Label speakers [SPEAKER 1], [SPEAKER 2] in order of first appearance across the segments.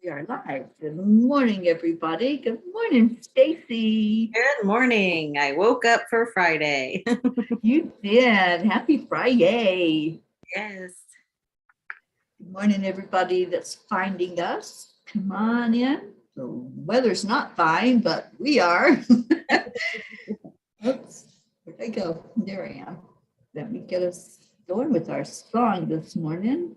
[SPEAKER 1] We are live. Good morning, everybody. Good morning, Staci.
[SPEAKER 2] Good morning. I woke up for Friday.
[SPEAKER 1] You did. Happy Friday.
[SPEAKER 2] Yes.
[SPEAKER 1] Good morning, everybody that's finding us. Come on in. The weather's not fine, but we are. Oops. Where'd I go? There I am. Let me get us going with our song this morning.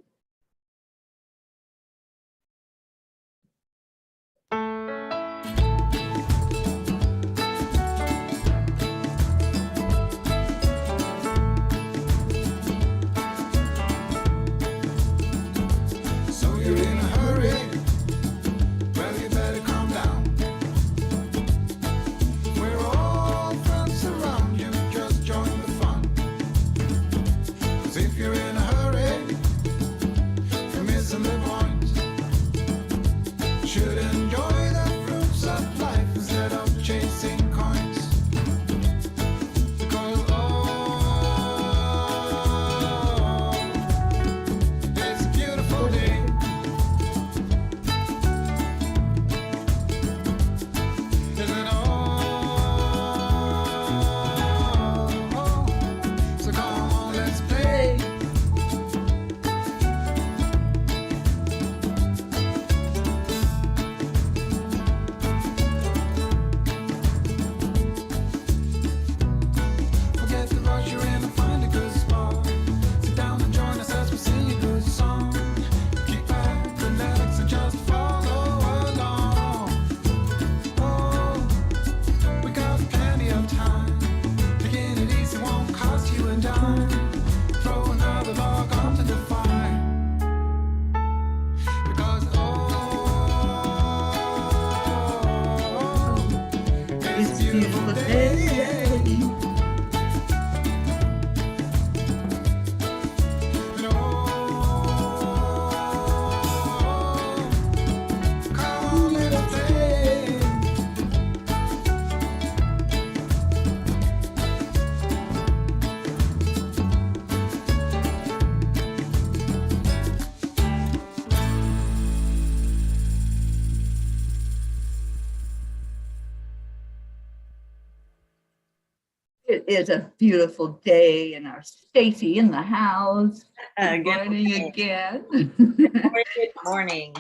[SPEAKER 1] It is a beautiful day and our Staci in the house. Good morning again.
[SPEAKER 2] Good morning.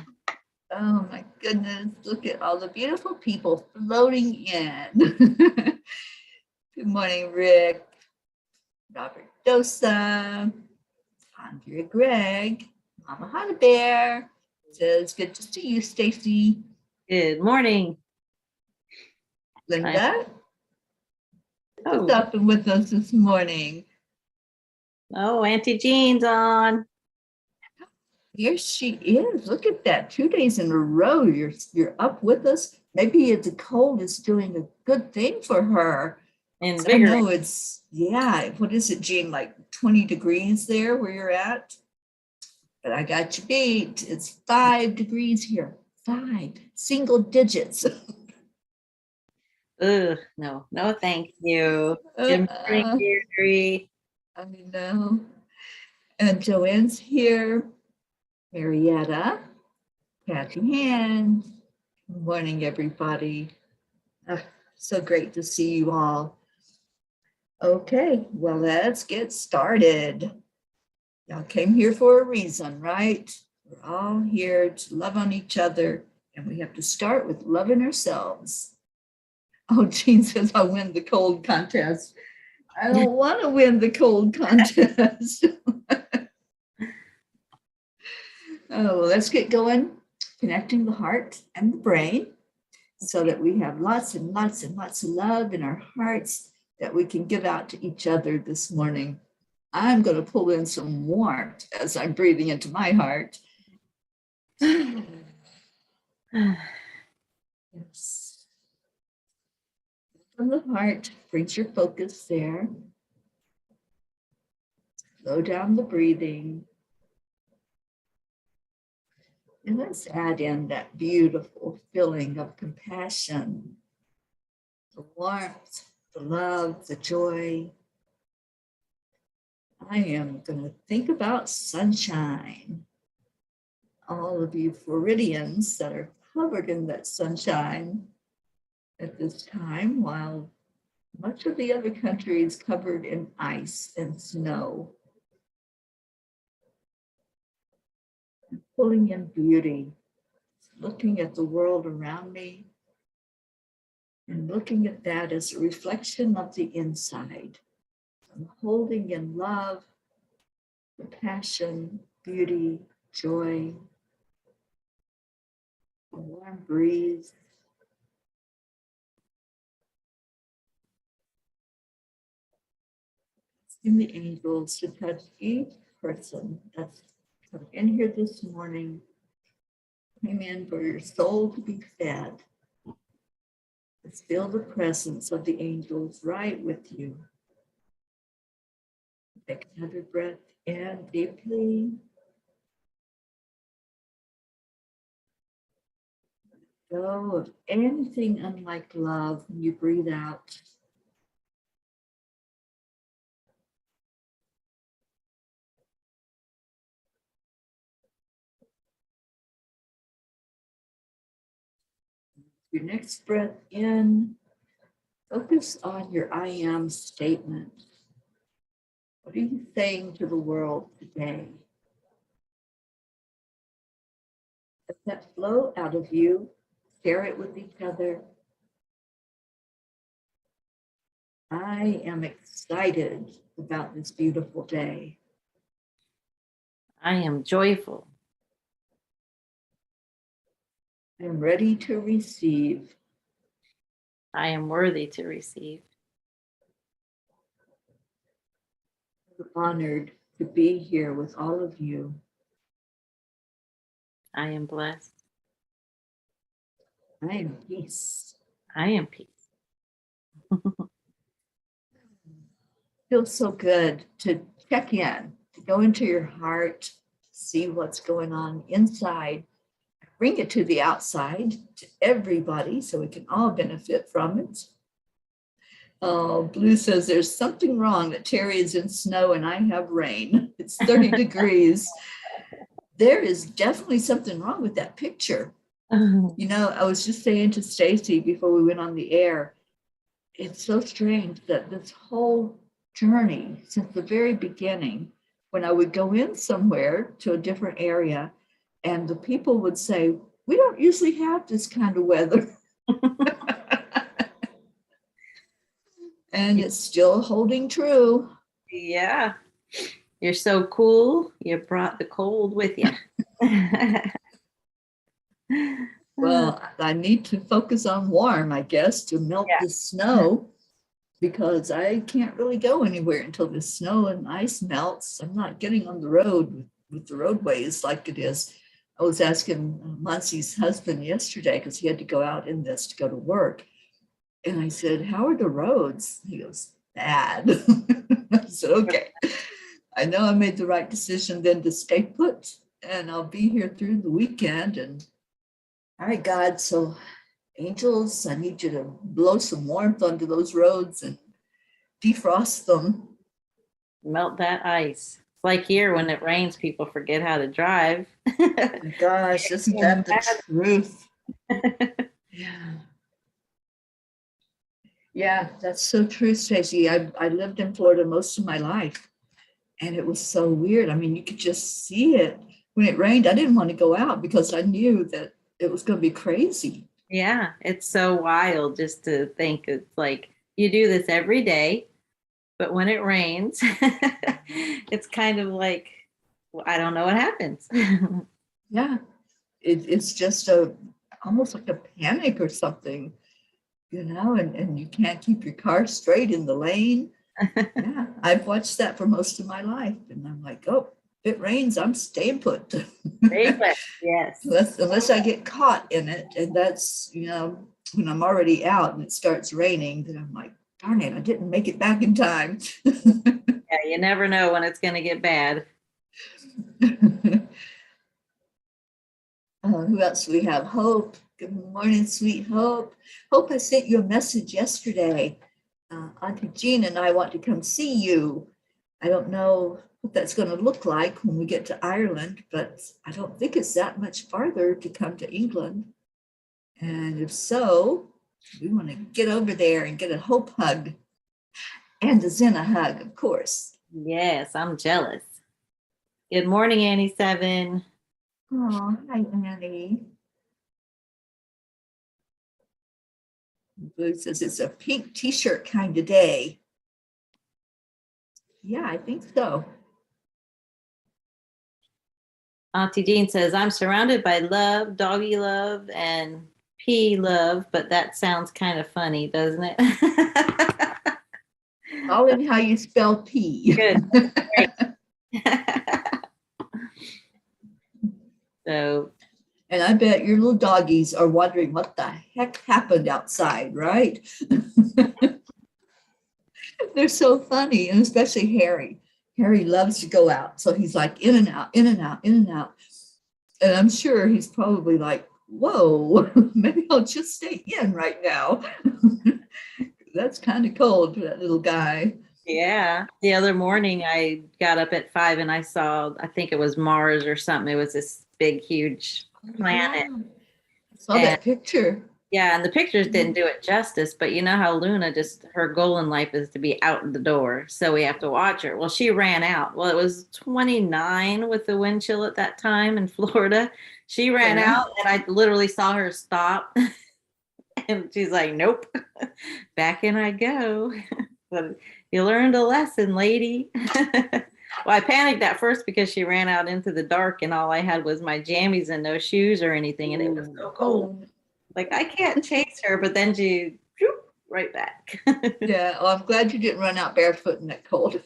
[SPEAKER 1] Oh my goodness, look at all the beautiful people floating in. Good morning, Rick, Robert Dosa, Andrea Greg, Mama Hana Bear. Says good to see you, Staci.
[SPEAKER 2] Good morning.
[SPEAKER 1] Linda. Who's up and with us this morning?
[SPEAKER 2] Oh, Auntie Jean's on.
[SPEAKER 1] Here she is. Look at that. 2 days in a row. You're up with us. Maybe the cold is doing a good thing for her.
[SPEAKER 2] And
[SPEAKER 1] I know it's, yeah. What is it, Jean? Like 20 degrees there where you're at? But I got you beat. It's 5 degrees here. 5 single digits.
[SPEAKER 2] No, thank you. Good morning, Teri.
[SPEAKER 1] I know. And Joanne's here. Marietta, Patty Hand. Good morning, everybody. So great to see you all. Okay, well, let's get started. Y'all came here for a reason, right? We're all here to love on each other, and we have to start with loving ourselves. Oh, Jean says I'll win the cold contest. I don't want to win the cold contest. Oh, let's get going, connecting the heart and the brain so that we have lots and lots and lots of love in our hearts that we can give out to each other this morning. I'm going to pull in some warmth as I'm breathing into my heart. Yes. From the heart, brings your focus there. Slow down the breathing. And let's add in that beautiful feeling of compassion, the warmth, the love, the joy. I am going to think about sunshine. all of you Floridians that are covered in that sunshine at this time, while much of the other country is covered in ice and snow. Pulling in beauty, looking at the world around me, and looking at that as a reflection of the inside. I'm holding in love, compassion, beauty, joy, a warm breeze. Asking the angels to touch each person that's come in here this morning, came in for your soul to be fed. Let's feel the presence of the angels right with you. Take another breath in deeply. Go of anything unlike love when you breathe out. Your next breath in, focus on your I am statement. What are you saying to the world today? Let that flow out of you. Share it with each other. I am excited about this beautiful day.
[SPEAKER 2] I am joyful.
[SPEAKER 1] I am ready to receive.
[SPEAKER 2] I am worthy to receive.
[SPEAKER 1] I'm honored to be here with all of you.
[SPEAKER 2] I am blessed.
[SPEAKER 1] I am peace.
[SPEAKER 2] I am peace.
[SPEAKER 1] Feels so good to check in, to go into your heart, see what's going on inside, bring it to the outside, to everybody, so we can all benefit from it. Oh, Blue says there's something wrong that Teri is in snow and I have rain. It's 30 degrees. There is definitely something wrong with that picture. You know, I was just saying to Staci before we went on the air, it's so strange that this whole journey since the very beginning, when I would go in somewhere to a different area and the people would say, we don't usually have this kind of weather. And it's still holding true.
[SPEAKER 2] Yeah. You're so cool. You brought the cold with you.
[SPEAKER 1] Well, I need to focus on warm, I guess, to melt the snow, because I can't really go anywhere until the snow and ice melts. I'm not getting on the road with the roadways like it is. I was asking Monsi's husband yesterday, because he had to go out in this to go to work. And I said, how are the roads? He goes, bad. I said, okay. I know I made the right decision then to stay put, and I'll be here through the weekend. And all right, God, so angels, I need you to blow some warmth onto those roads and defrost them.
[SPEAKER 2] Melt that ice. It's like here when it rains, people forget how to drive.
[SPEAKER 1] Gosh, isn't that the truth? Yeah. Yeah, that's so true, Staci. I lived in Florida most of my life, and it was so weird. I mean, you could just see it. When it rained, I didn't want to go out because I knew that it was going to be crazy.
[SPEAKER 2] Yeah, it's so wild just to think it's like you do this every day, but when it rains, it's kind of like, well, I don't know what happens.
[SPEAKER 1] Yeah, it's just almost like a panic or something, you know, and you can't keep your car straight in the lane. Yeah, I've watched that for most of my life, and I'm like, oh, if it rains, I'm staying put.
[SPEAKER 2] Yes.
[SPEAKER 1] Unless I get caught in it, and that's, you know, when I'm already out and it starts raining, then I'm like, darn it, I didn't make it back in time.
[SPEAKER 2] Yeah, you never know when it's going to get bad.
[SPEAKER 1] Who else do we have? Hope. Good morning, sweet Hope. Hope, I sent you a message yesterday. Auntie Jean and I want to come see you. I don't know what that's going to look like when we get to Ireland, but I don't think it's that much farther to come to England. And if so, we want to get over there and get a hope hug and a Zena hug, of course.
[SPEAKER 2] Yes, I'm jealous. Good morning, Annie7.
[SPEAKER 1] Oh, hi, Annie. Blue says it's a pink t-shirt kind of day. Yeah, I think so.
[SPEAKER 2] Auntie Jean says, I'm surrounded by love, doggy love, and pea love, but that sounds kind of funny, doesn't it?
[SPEAKER 1] All in how you spell P.
[SPEAKER 2] Good. So,
[SPEAKER 1] and I bet your little doggies are wondering what the heck happened outside, right? They're so funny, and especially Harry. Harry loves to go out, so he's like in and out, in and out, in and out. And I'm sure he's probably like, whoa, maybe I'll just stay in right now. That's kind of cold for that little guy.
[SPEAKER 2] yeah. The other morning I got up at 5 and I saw, I think it was Mars or something. It was this big, huge planet.
[SPEAKER 1] Yeah. I saw that picture.
[SPEAKER 2] Yeah, and the pictures didn't do it justice, but you know how Luna just, her goal in life is to be out the door. So we have to watch her. Well, she ran out. Well, it was 29 with the wind chill at that time in Florida. She ran out and I literally saw her stop. And she's like, nope, back in I go. But you learned a lesson, lady. Well, I panicked at first because she ran out into the dark and all I had was my jammies and no shoes or anything. And it was so cold. Like, I can't chase her, but then she right back.
[SPEAKER 1] Yeah, well, I'm glad you didn't run out barefoot in that cold.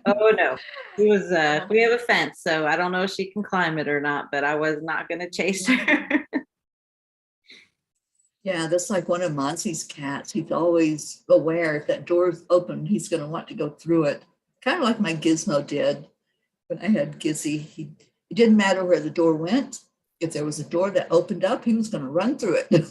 [SPEAKER 2] Oh, no. It was, we have a fence, so I don't know if she can climb it or not, but I was not going to chase her.
[SPEAKER 1] Yeah, that's like one of Monsi's cats. He's always aware if that door's open, he's going to want to go through it. Kind of like my Gizmo did when I had Gizzy. It didn't matter where the door went. If there was a door that opened up, he was going to run through it.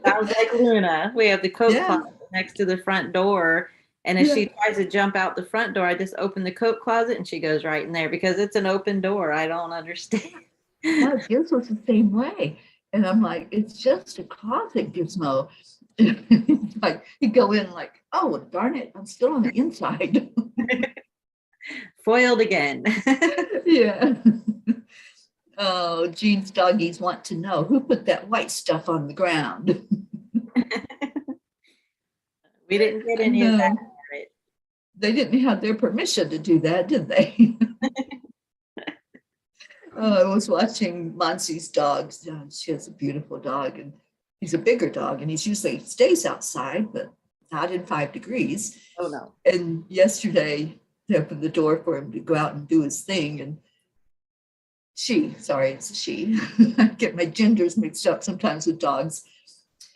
[SPEAKER 2] Sounds like Luna. We have the coat closet next to the front door. And if she tries to jump out the front door, I just open the coat closet and she goes right in there because it's an open door. I don't understand.
[SPEAKER 1] No, Gizmo's the same way. And I'm like, it's just a closet, Gizmo. Like, he'd go in like, oh, well, darn it, I'm still on the inside.
[SPEAKER 2] Foiled again.
[SPEAKER 1] Yeah. Oh, Jean's doggies want to know who put that white stuff on the ground.
[SPEAKER 2] We didn't get any of that.
[SPEAKER 1] They didn't have their permission to do that, did they? I was watching Monsi's dogs. She has a beautiful dog, and he's a bigger dog, and he's usually stays outside, but not in 5 degrees.
[SPEAKER 2] Oh, no.
[SPEAKER 1] And yesterday, they opened the door for him to go out and do his thing, and it's a she. I get my genders mixed up sometimes with dogs.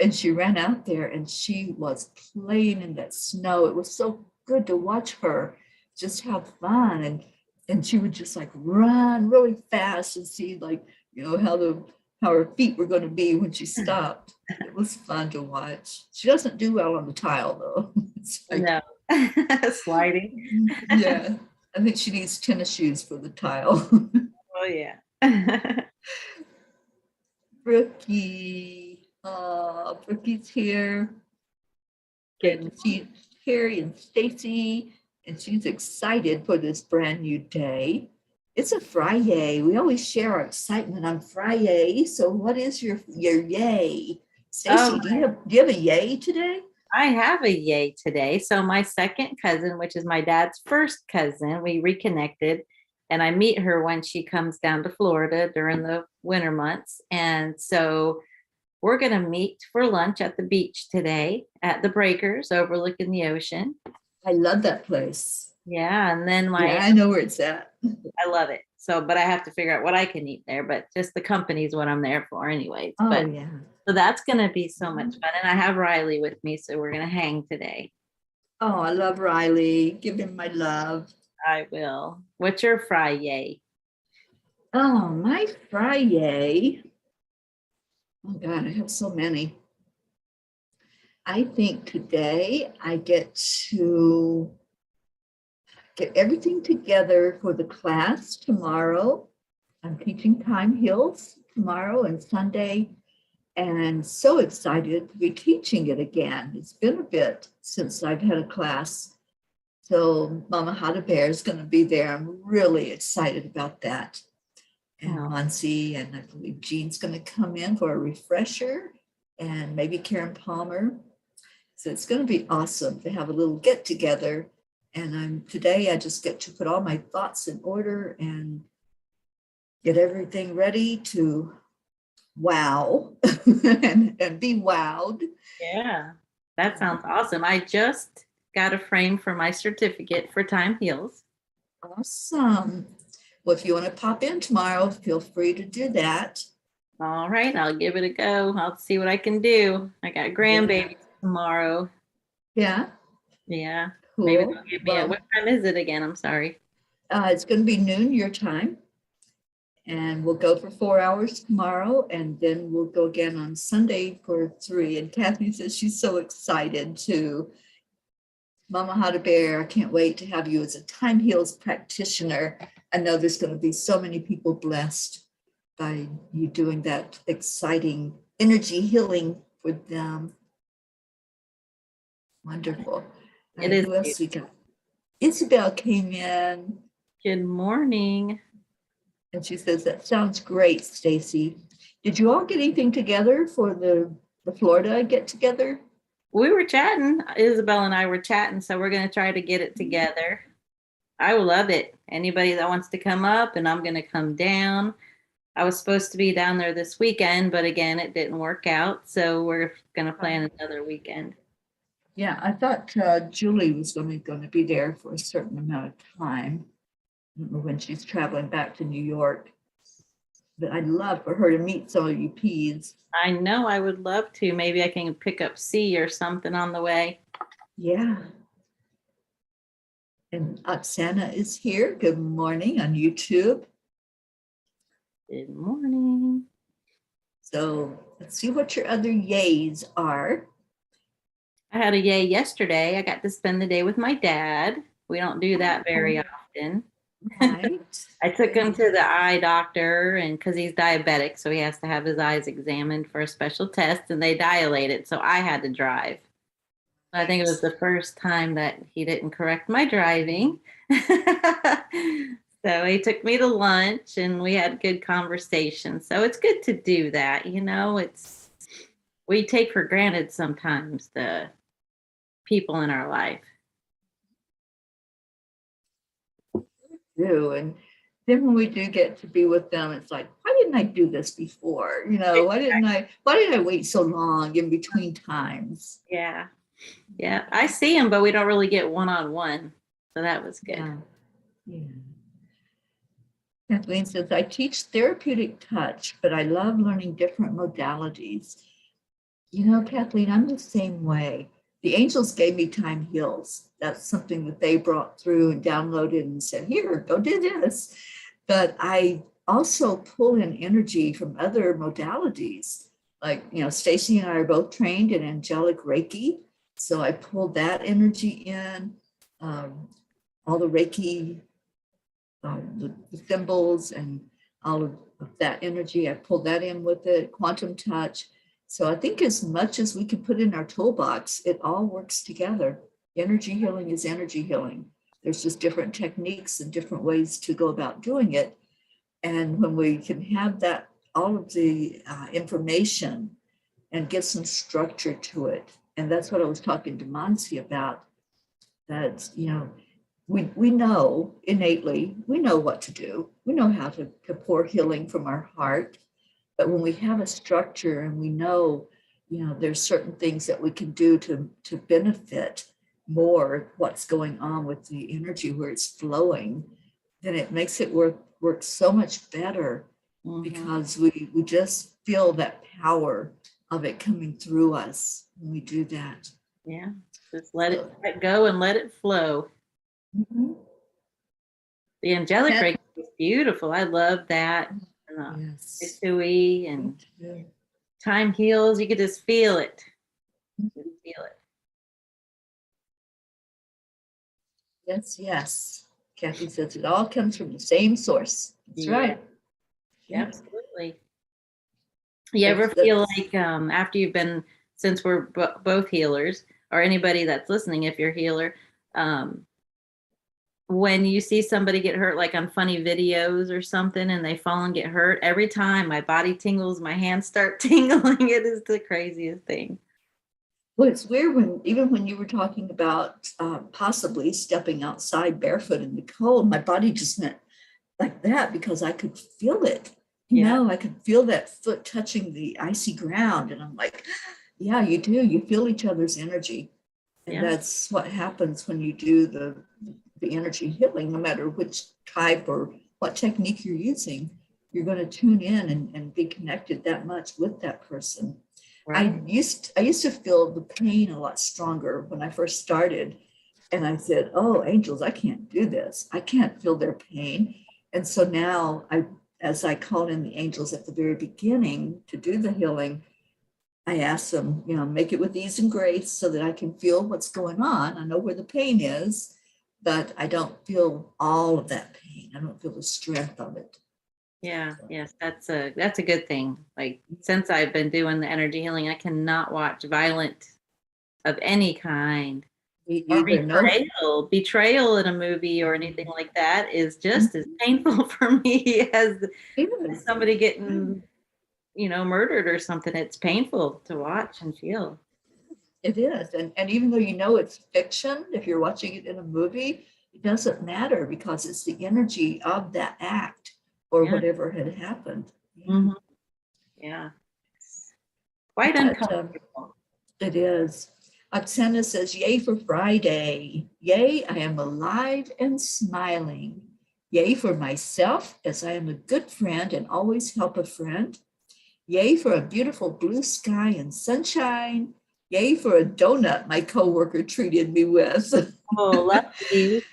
[SPEAKER 1] And she ran out there and she was playing in that snow. It was so good to watch her just have fun. And she would just like run really fast and see like, you know, how her feet were going to be when she stopped. It was fun to watch. She doesn't do well on the tile though. It's like,
[SPEAKER 2] no. Sliding.
[SPEAKER 1] Yeah. I think she needs tennis shoes for the tile.
[SPEAKER 2] Oh, yeah.
[SPEAKER 1] Brookie. Brookie's here. And she's Teri and Staci, and she's excited for this brand new day. It's a Friyay. We always share our excitement on Friyay. So what is your yay? Staci, do you have a yay today?
[SPEAKER 2] I have a yay today. So my second cousin, which is my dad's first cousin, we reconnected. And I meet her when she comes down to Florida during the winter months. And so we're going to meet for lunch at the beach today at the Breakers overlooking the ocean.
[SPEAKER 1] I love that place.
[SPEAKER 2] Yeah. And then
[SPEAKER 1] I know where it's at.
[SPEAKER 2] I love it. So, but I have to figure out what I can eat there. But just the company is what I'm there for anyways.
[SPEAKER 1] Oh,
[SPEAKER 2] but,
[SPEAKER 1] yeah.
[SPEAKER 2] So that's going to be so much fun. And I have Riley with me. So we're going to hang today.
[SPEAKER 1] Oh, I love Riley. Give him my love.
[SPEAKER 2] I will. What's your Friyay?
[SPEAKER 1] Oh, my Friyay. Oh, God, I have so many. I think today I get to get everything together for the class tomorrow. I'm teaching Time Heals tomorrow and Sunday, and so excited to be teaching it again. It's been a bit since I've had a class. So Mama Hada Bear is going to be there. I'm really excited about that. And Monsi and I believe Jean's going to come in for a refresher, and maybe Karen Palmer. So it's going to be awesome to have a little get together. And today I just get to put all my thoughts in order and get everything ready to wow and be wowed.
[SPEAKER 2] Yeah, that sounds awesome. I just got a frame for my certificate for Time Heals.
[SPEAKER 1] Awesome. Well, if you want to pop in tomorrow, feel free to do that.
[SPEAKER 2] All right, I'll give it a go. I'll see what I can do. I got grandbabies tomorrow.
[SPEAKER 1] Yeah.
[SPEAKER 2] Yeah.
[SPEAKER 1] Cool.
[SPEAKER 2] Maybe they'll give me what time is it again? I'm sorry.
[SPEAKER 1] It's going to be noon your time. And we'll go for 4 hours tomorrow, and then we'll go again on Sunday for 3. And Kathy says she's so excited too. Mama Hada Bear, I can't wait to have you as a Time Heals practitioner. I know there's going to be so many people blessed by you doing that exciting energy healing for them. Wonderful.
[SPEAKER 2] It is.
[SPEAKER 1] Who else we got? Isabel came in.
[SPEAKER 2] Good morning.
[SPEAKER 1] And she says, that sounds great, Staci. Did you all get anything together for the Florida get together?
[SPEAKER 2] We were chatting. Isabel and I were chatting, so we're going to try to get it together. I will love it. Anybody that wants to come up, and I'm going to come down. I was supposed to be down there this weekend, but again, it didn't work out. So we're going to plan another weekend.
[SPEAKER 1] Yeah, I thought Julie was going to be there for a certain amount of time. I don't know when she's traveling back to New York. But I'd love for her to meet some of you peas.
[SPEAKER 2] I know, I would love to. Maybe I can pick up C or something on the way.
[SPEAKER 1] Yeah. And Oksana is here. Good morning on YouTube.
[SPEAKER 2] Good morning.
[SPEAKER 1] So let's see what your other yays are.
[SPEAKER 2] I had a yay yesterday. I got to spend the day with my dad. We don't do that very often.
[SPEAKER 1] Right.
[SPEAKER 2] I took him to the eye doctor, and because he's diabetic, so he has to have his eyes examined for a special test, and they dilate it. So I had to drive. I think it was the first time that he didn't correct my driving. So he took me to lunch, and we had good conversation. So it's good to do that. You know, we take for granted sometimes the people in our life.
[SPEAKER 1] And then when we do get to be with them, it's like, why didn't I do this before? You know, why did I wait so long in between times?
[SPEAKER 2] Yeah. I see him, but we don't really get one-on-one. So that was good.
[SPEAKER 1] Yeah. Kathleen says, I teach therapeutic touch, but I love learning different modalities. You know, Kathleen, I'm the same way. The angels gave me Time Heals. That's something that they brought through and downloaded and said, here, go do this. But I also pull in energy from other modalities. Like, you know, Staci and I are both trained in Angelic Reiki. So I pulled that energy in, all the Reiki, the symbols and all of that energy. I pulled that in with it, quantum touch. So I think as much as we can put in our toolbox, it all works together. Energy healing is energy healing. There's just different techniques and different ways to go about doing it. And when we can have that, all of the information and give some structure to it. And that's what I was talking to Monsi about, that, you know, we know innately, we know what to do. We know how to pour healing from our heart. But when we have a structure and we know, you know, there's certain things that we can do to benefit more what's going on with the energy where it's flowing, then it makes it work so much better, because we just feel that power of it coming through us when we do that.
[SPEAKER 2] Yeah, just let it go and let it flow.
[SPEAKER 1] Mm-hmm.
[SPEAKER 2] The angelic Reiki is beautiful. I love that.
[SPEAKER 1] Yes.
[SPEAKER 2] Isui and Time Heals. You could just feel it. Feel it.
[SPEAKER 1] Yes, yes. Kathy says it all comes from the same source. That's right.
[SPEAKER 2] Yeah, absolutely. You ever feel like after you've been, since we're both healers, or anybody that's listening, if you're a healer, when you see somebody get hurt, like on funny videos or something, and they fall and get hurt, every time my body tingles, my hands start tingling. It is the craziest thing.
[SPEAKER 1] Well, it's weird even when you were talking about possibly stepping outside barefoot in the cold, my body just went like that because I could feel it. You know, I could feel that foot touching the icy ground. And I'm like, yeah, you do. You feel each other's energy. And that's what happens when you do the energy healing, no matter which type or what technique you're using, you're going to tune in and be connected that much with that person. Right. I used to feel the pain a lot stronger when I first started. And I said, oh, angels, I can't do this. I can't feel their pain. And so now as I called in the angels at the very beginning to do the healing, I asked them, make it with ease and grace so that I can feel what's going on. I know where the pain is, but I don't feel all of that pain. I don't feel the strength of it.
[SPEAKER 2] Yeah, yes, that's a good thing. Like, since I've been doing the energy healing, I cannot watch violent of any kind. Or betrayal in a movie or anything like that is just as painful for me as somebody getting, murdered or something. It's painful to watch and feel.
[SPEAKER 1] It is. And even though it's fiction, if you're watching it in a movie, it doesn't matter because it's the energy of that act or whatever had happened.
[SPEAKER 2] Mm-hmm. Yeah. Quite uncomfortable.
[SPEAKER 1] It is. Oksana says, yay for Friday. Yay, I am alive and smiling. Yay for myself, as I am a good friend and always help a friend. Yay for a beautiful blue sky and sunshine. Yay for a donut my coworker treated me with.
[SPEAKER 2] Oh, lucky.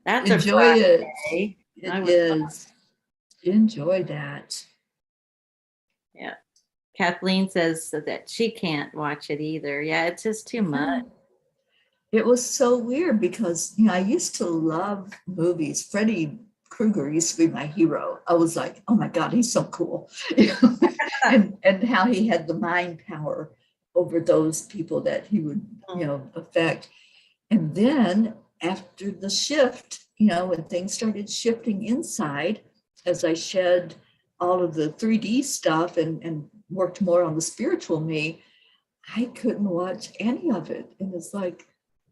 [SPEAKER 2] That's
[SPEAKER 1] Enjoy it. It is. Enjoy that.
[SPEAKER 2] Yeah. Kathleen says that she can't watch it either. Yeah, it's just too much.
[SPEAKER 1] It was so weird because, I used to love movies. Freddy Krueger used to be my hero. I was like, oh my God, he's so cool. and how he had the mind power over those people that he would, affect. And then after the shift, when things started shifting inside, as I shed all of the 3D stuff and worked more on the spiritual me, I couldn't watch any of it. And it's like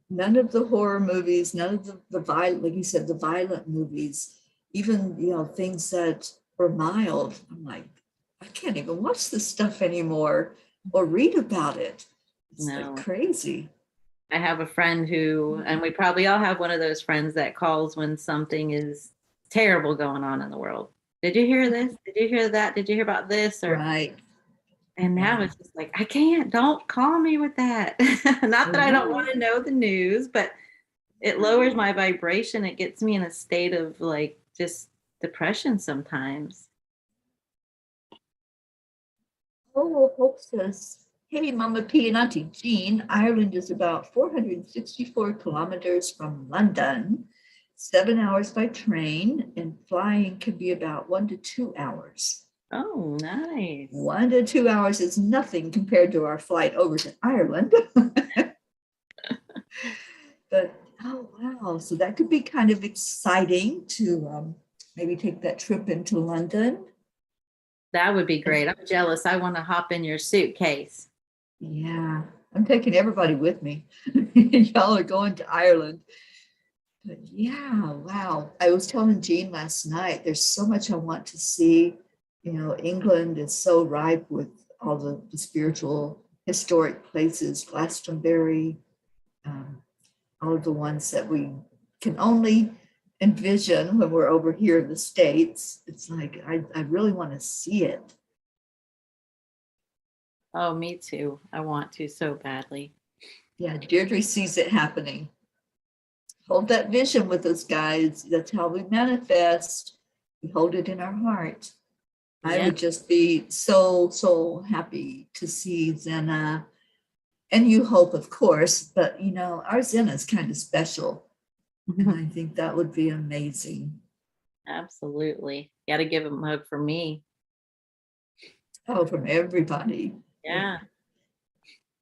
[SPEAKER 1] none of the horror movies, none of the violent, like you said, the violent movies, even, things that were mild. I'm like, I can't even watch this stuff anymore or read about it. It's like crazy.
[SPEAKER 2] I have a friend and we probably all have one of those friends that calls when something is terrible going on in the world. Did you hear this? Did you hear that? Did you hear about this?
[SPEAKER 1] Right.
[SPEAKER 2] And now it's just like, I can't, don't call me with that. Not that I don't want to know the news, but it lowers my vibration. It gets me in a state of like just depression sometimes.
[SPEAKER 1] Oh, Hope says, hey, Mama P and Auntie Jean, Ireland is about 464 kilometers from London, 7 hours by train, and flying can be about 1 to 2 hours.
[SPEAKER 2] Oh, nice.
[SPEAKER 1] 1 to 2 hours is nothing compared to our flight over to Ireland. But, oh, wow. So that could be kind of exciting to maybe take that trip into London.
[SPEAKER 2] That would be great. I'm jealous. I want to hop in your suitcase.
[SPEAKER 1] Yeah, I'm taking everybody with me. Y'all are going to Ireland. But yeah, wow. I was telling Jean last night, there's so much I want to see. England is so ripe with all the spiritual, historic places, Glastonbury, all of the ones that we can only envision when we're over here in the States. It's like, I really want to see it.
[SPEAKER 2] Oh, me too. I want to so badly.
[SPEAKER 1] Yeah, Deirdre sees it happening. Hold that vision with us, guys. That's how we manifest. We hold it in our heart. I would just be so, so happy to see Zena. And you hope, of course, but our Zena is kind of special. And I think that would be amazing.
[SPEAKER 2] Absolutely. Got to give him a hug from me.
[SPEAKER 1] Oh, from everybody.
[SPEAKER 2] Yeah.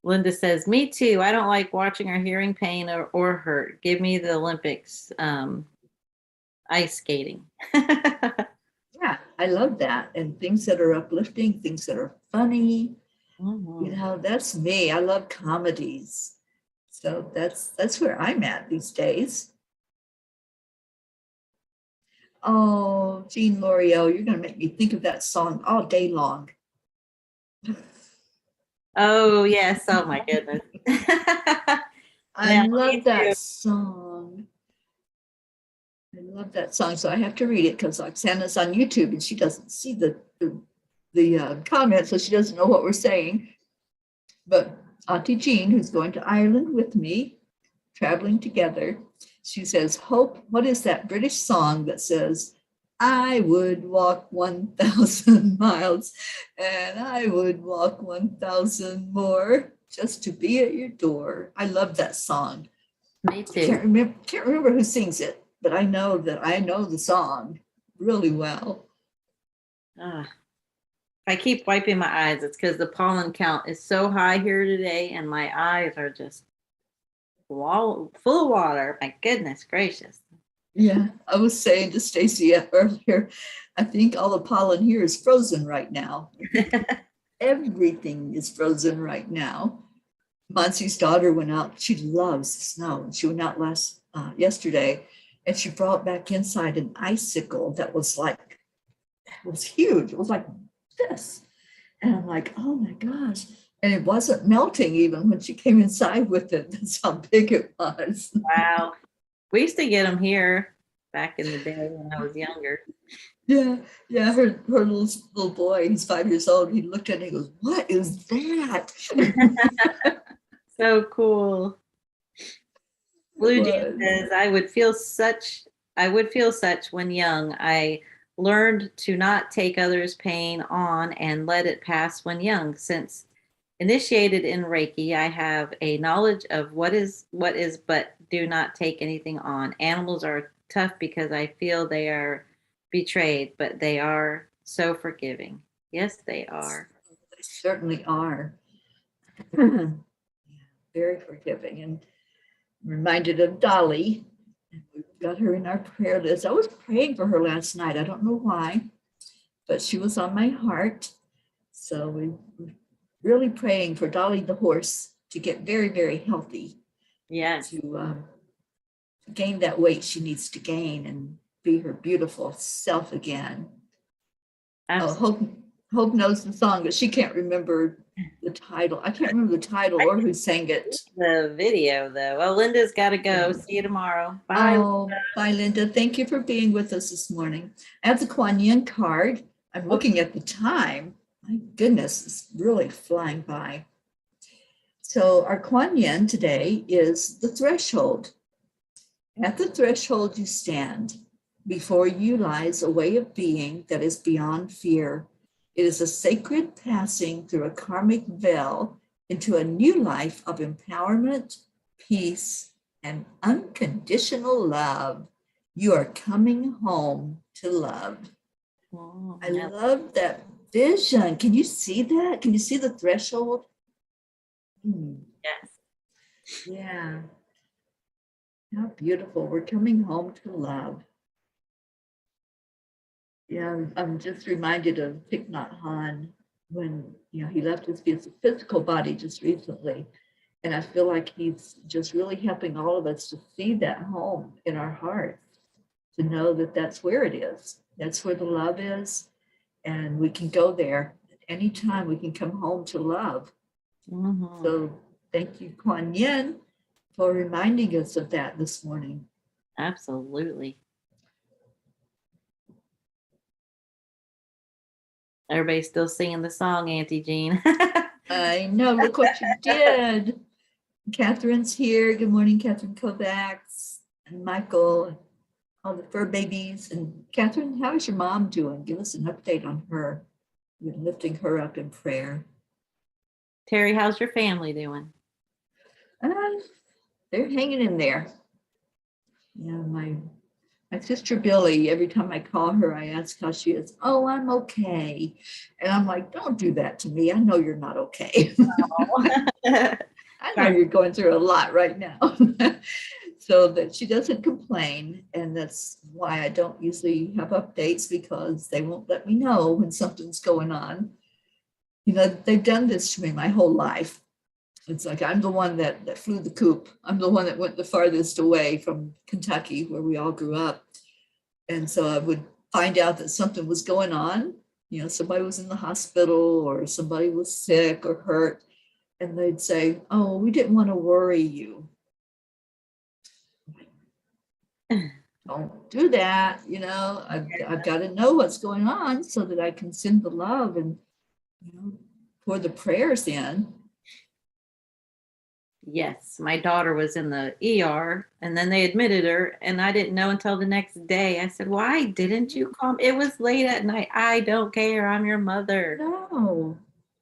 [SPEAKER 2] Linda says, me too. I don't like watching or hearing pain or hurt. Give me the Olympics. Ice skating.
[SPEAKER 1] Yeah, I love that. And things that are uplifting, things that are funny.
[SPEAKER 2] Mhm.
[SPEAKER 1] You know, that's me. I love comedies. So that's where I'm at these days. Oh, Jean L'Oreal, you're going to make me think of that song all day long.
[SPEAKER 2] Oh, yes. Oh, my goodness.
[SPEAKER 1] I
[SPEAKER 2] Now,
[SPEAKER 1] love that song. I love that song. So I have to read it because Oksana's on YouTube and she doesn't see the comments, so she doesn't know what we're saying. But Auntie Jean, who's going to Ireland with me, traveling together, she says, Hope, what is that British song that says, I would walk 1,000 miles and I would walk 1,000 more just to be at your door. I love that song.
[SPEAKER 2] Me too.
[SPEAKER 1] Can't remember who sings it, but I know the song really well.
[SPEAKER 2] If I keep wiping my eyes, it's because the pollen count is so high here today, and my eyes are just full of water. My goodness gracious.
[SPEAKER 1] Yeah, I was saying to Staci earlier, I think all the pollen here is frozen right now. Everything is frozen right now. Monsi's daughter went out. She loves the snow. She went out yesterday, and she brought back inside an icicle that was huge. It was like this. And I'm like, oh my gosh. And it wasn't melting even when she came inside with it. That's how big it was.
[SPEAKER 2] Wow. We used to get them here back in the day when I was younger.
[SPEAKER 1] Yeah. Her little boy, he's 5 years old. He looked at it and he goes, what is that?
[SPEAKER 2] So cool. Blue Jean says, I would feel such when young. I learned to not take others' pain on and let it pass when young. Since initiated in Reiki, I have a knowledge of what is, but do not take anything on. Animals are tough because I feel they are betrayed, but they are so forgiving. Yes, they are.
[SPEAKER 1] They certainly are. Very forgiving. And reminded of Dolly. We've got her in our prayer list. I was praying for her last night. I don't know why, but she was on my heart. So we were really praying for Dolly the horse to get very, very healthy.
[SPEAKER 2] Yes.
[SPEAKER 1] To gain that weight she needs to gain and be her beautiful self again.
[SPEAKER 2] Absolutely.
[SPEAKER 1] Hope knows the song, but she can't remember the title. I can't remember the title or who sang it.
[SPEAKER 2] The video, though. Well, Linda's got to go. See you tomorrow. Bye.
[SPEAKER 1] Oh, bye, Linda. Thank you for being with us this morning. I have the Kuan Yin card. I'm looking at the time. My goodness, it's really flying by. So our Kuan Yin today is the threshold. At the threshold you stand. Before you lies a way of being that is beyond fear. It is a sacred passing through a karmic veil into a new life of empowerment, peace, and unconditional love. You are coming home to love.
[SPEAKER 2] Oh,
[SPEAKER 1] I love that vision. Can you see that? Can you see the threshold?
[SPEAKER 2] Yes.
[SPEAKER 1] Yeah. How beautiful. We're coming home to love. Yeah, I'm just reminded of Thich Nhat Hanh when he left his physical body just recently. And I feel like he's just really helping all of us to see that home in our hearts, to know that that's where it is. That's where the love is. And we can go there anytime. We can come home to love.
[SPEAKER 2] Mm-hmm.
[SPEAKER 1] So thank you, Kuan Yin, for reminding us of that this morning.
[SPEAKER 2] Absolutely. Everybody's still singing the song, Auntie Jean.
[SPEAKER 1] I know. Look what you did. Catherine's here. Good morning, Catherine Kovacs and Michael, and all the fur babies. And Catherine, how is your mom doing? Give us an update on her. You're lifting her up in prayer.
[SPEAKER 2] Teri, how's your family doing?
[SPEAKER 1] They're hanging in there. Yeah, my sister Billy, every time I call her, I ask how she is. Oh, I'm okay. And I'm like, don't do that to me. I know you're not okay. I know you're going through a lot right now. So that she doesn't complain. And that's why I don't usually have updates, because they won't let me know when something's going on. You know, they've done this to me my whole life. It's like I'm the one that flew the coop. I'm the one that went the farthest away from Kentucky, where we all grew up. And so I would find out that something was going on. You know, somebody was in the hospital or somebody was sick or hurt. And they'd say, oh, we didn't want to worry you. Don't do that. You know, I've got to know what's going on so that I can send the love and, you know, pour the prayers in.
[SPEAKER 2] Yes, my daughter was in the ER and then they admitted her, and I didn't know until the next day. I said, why didn't you call me? It was late at night. I don't care. I'm your mother.
[SPEAKER 1] No,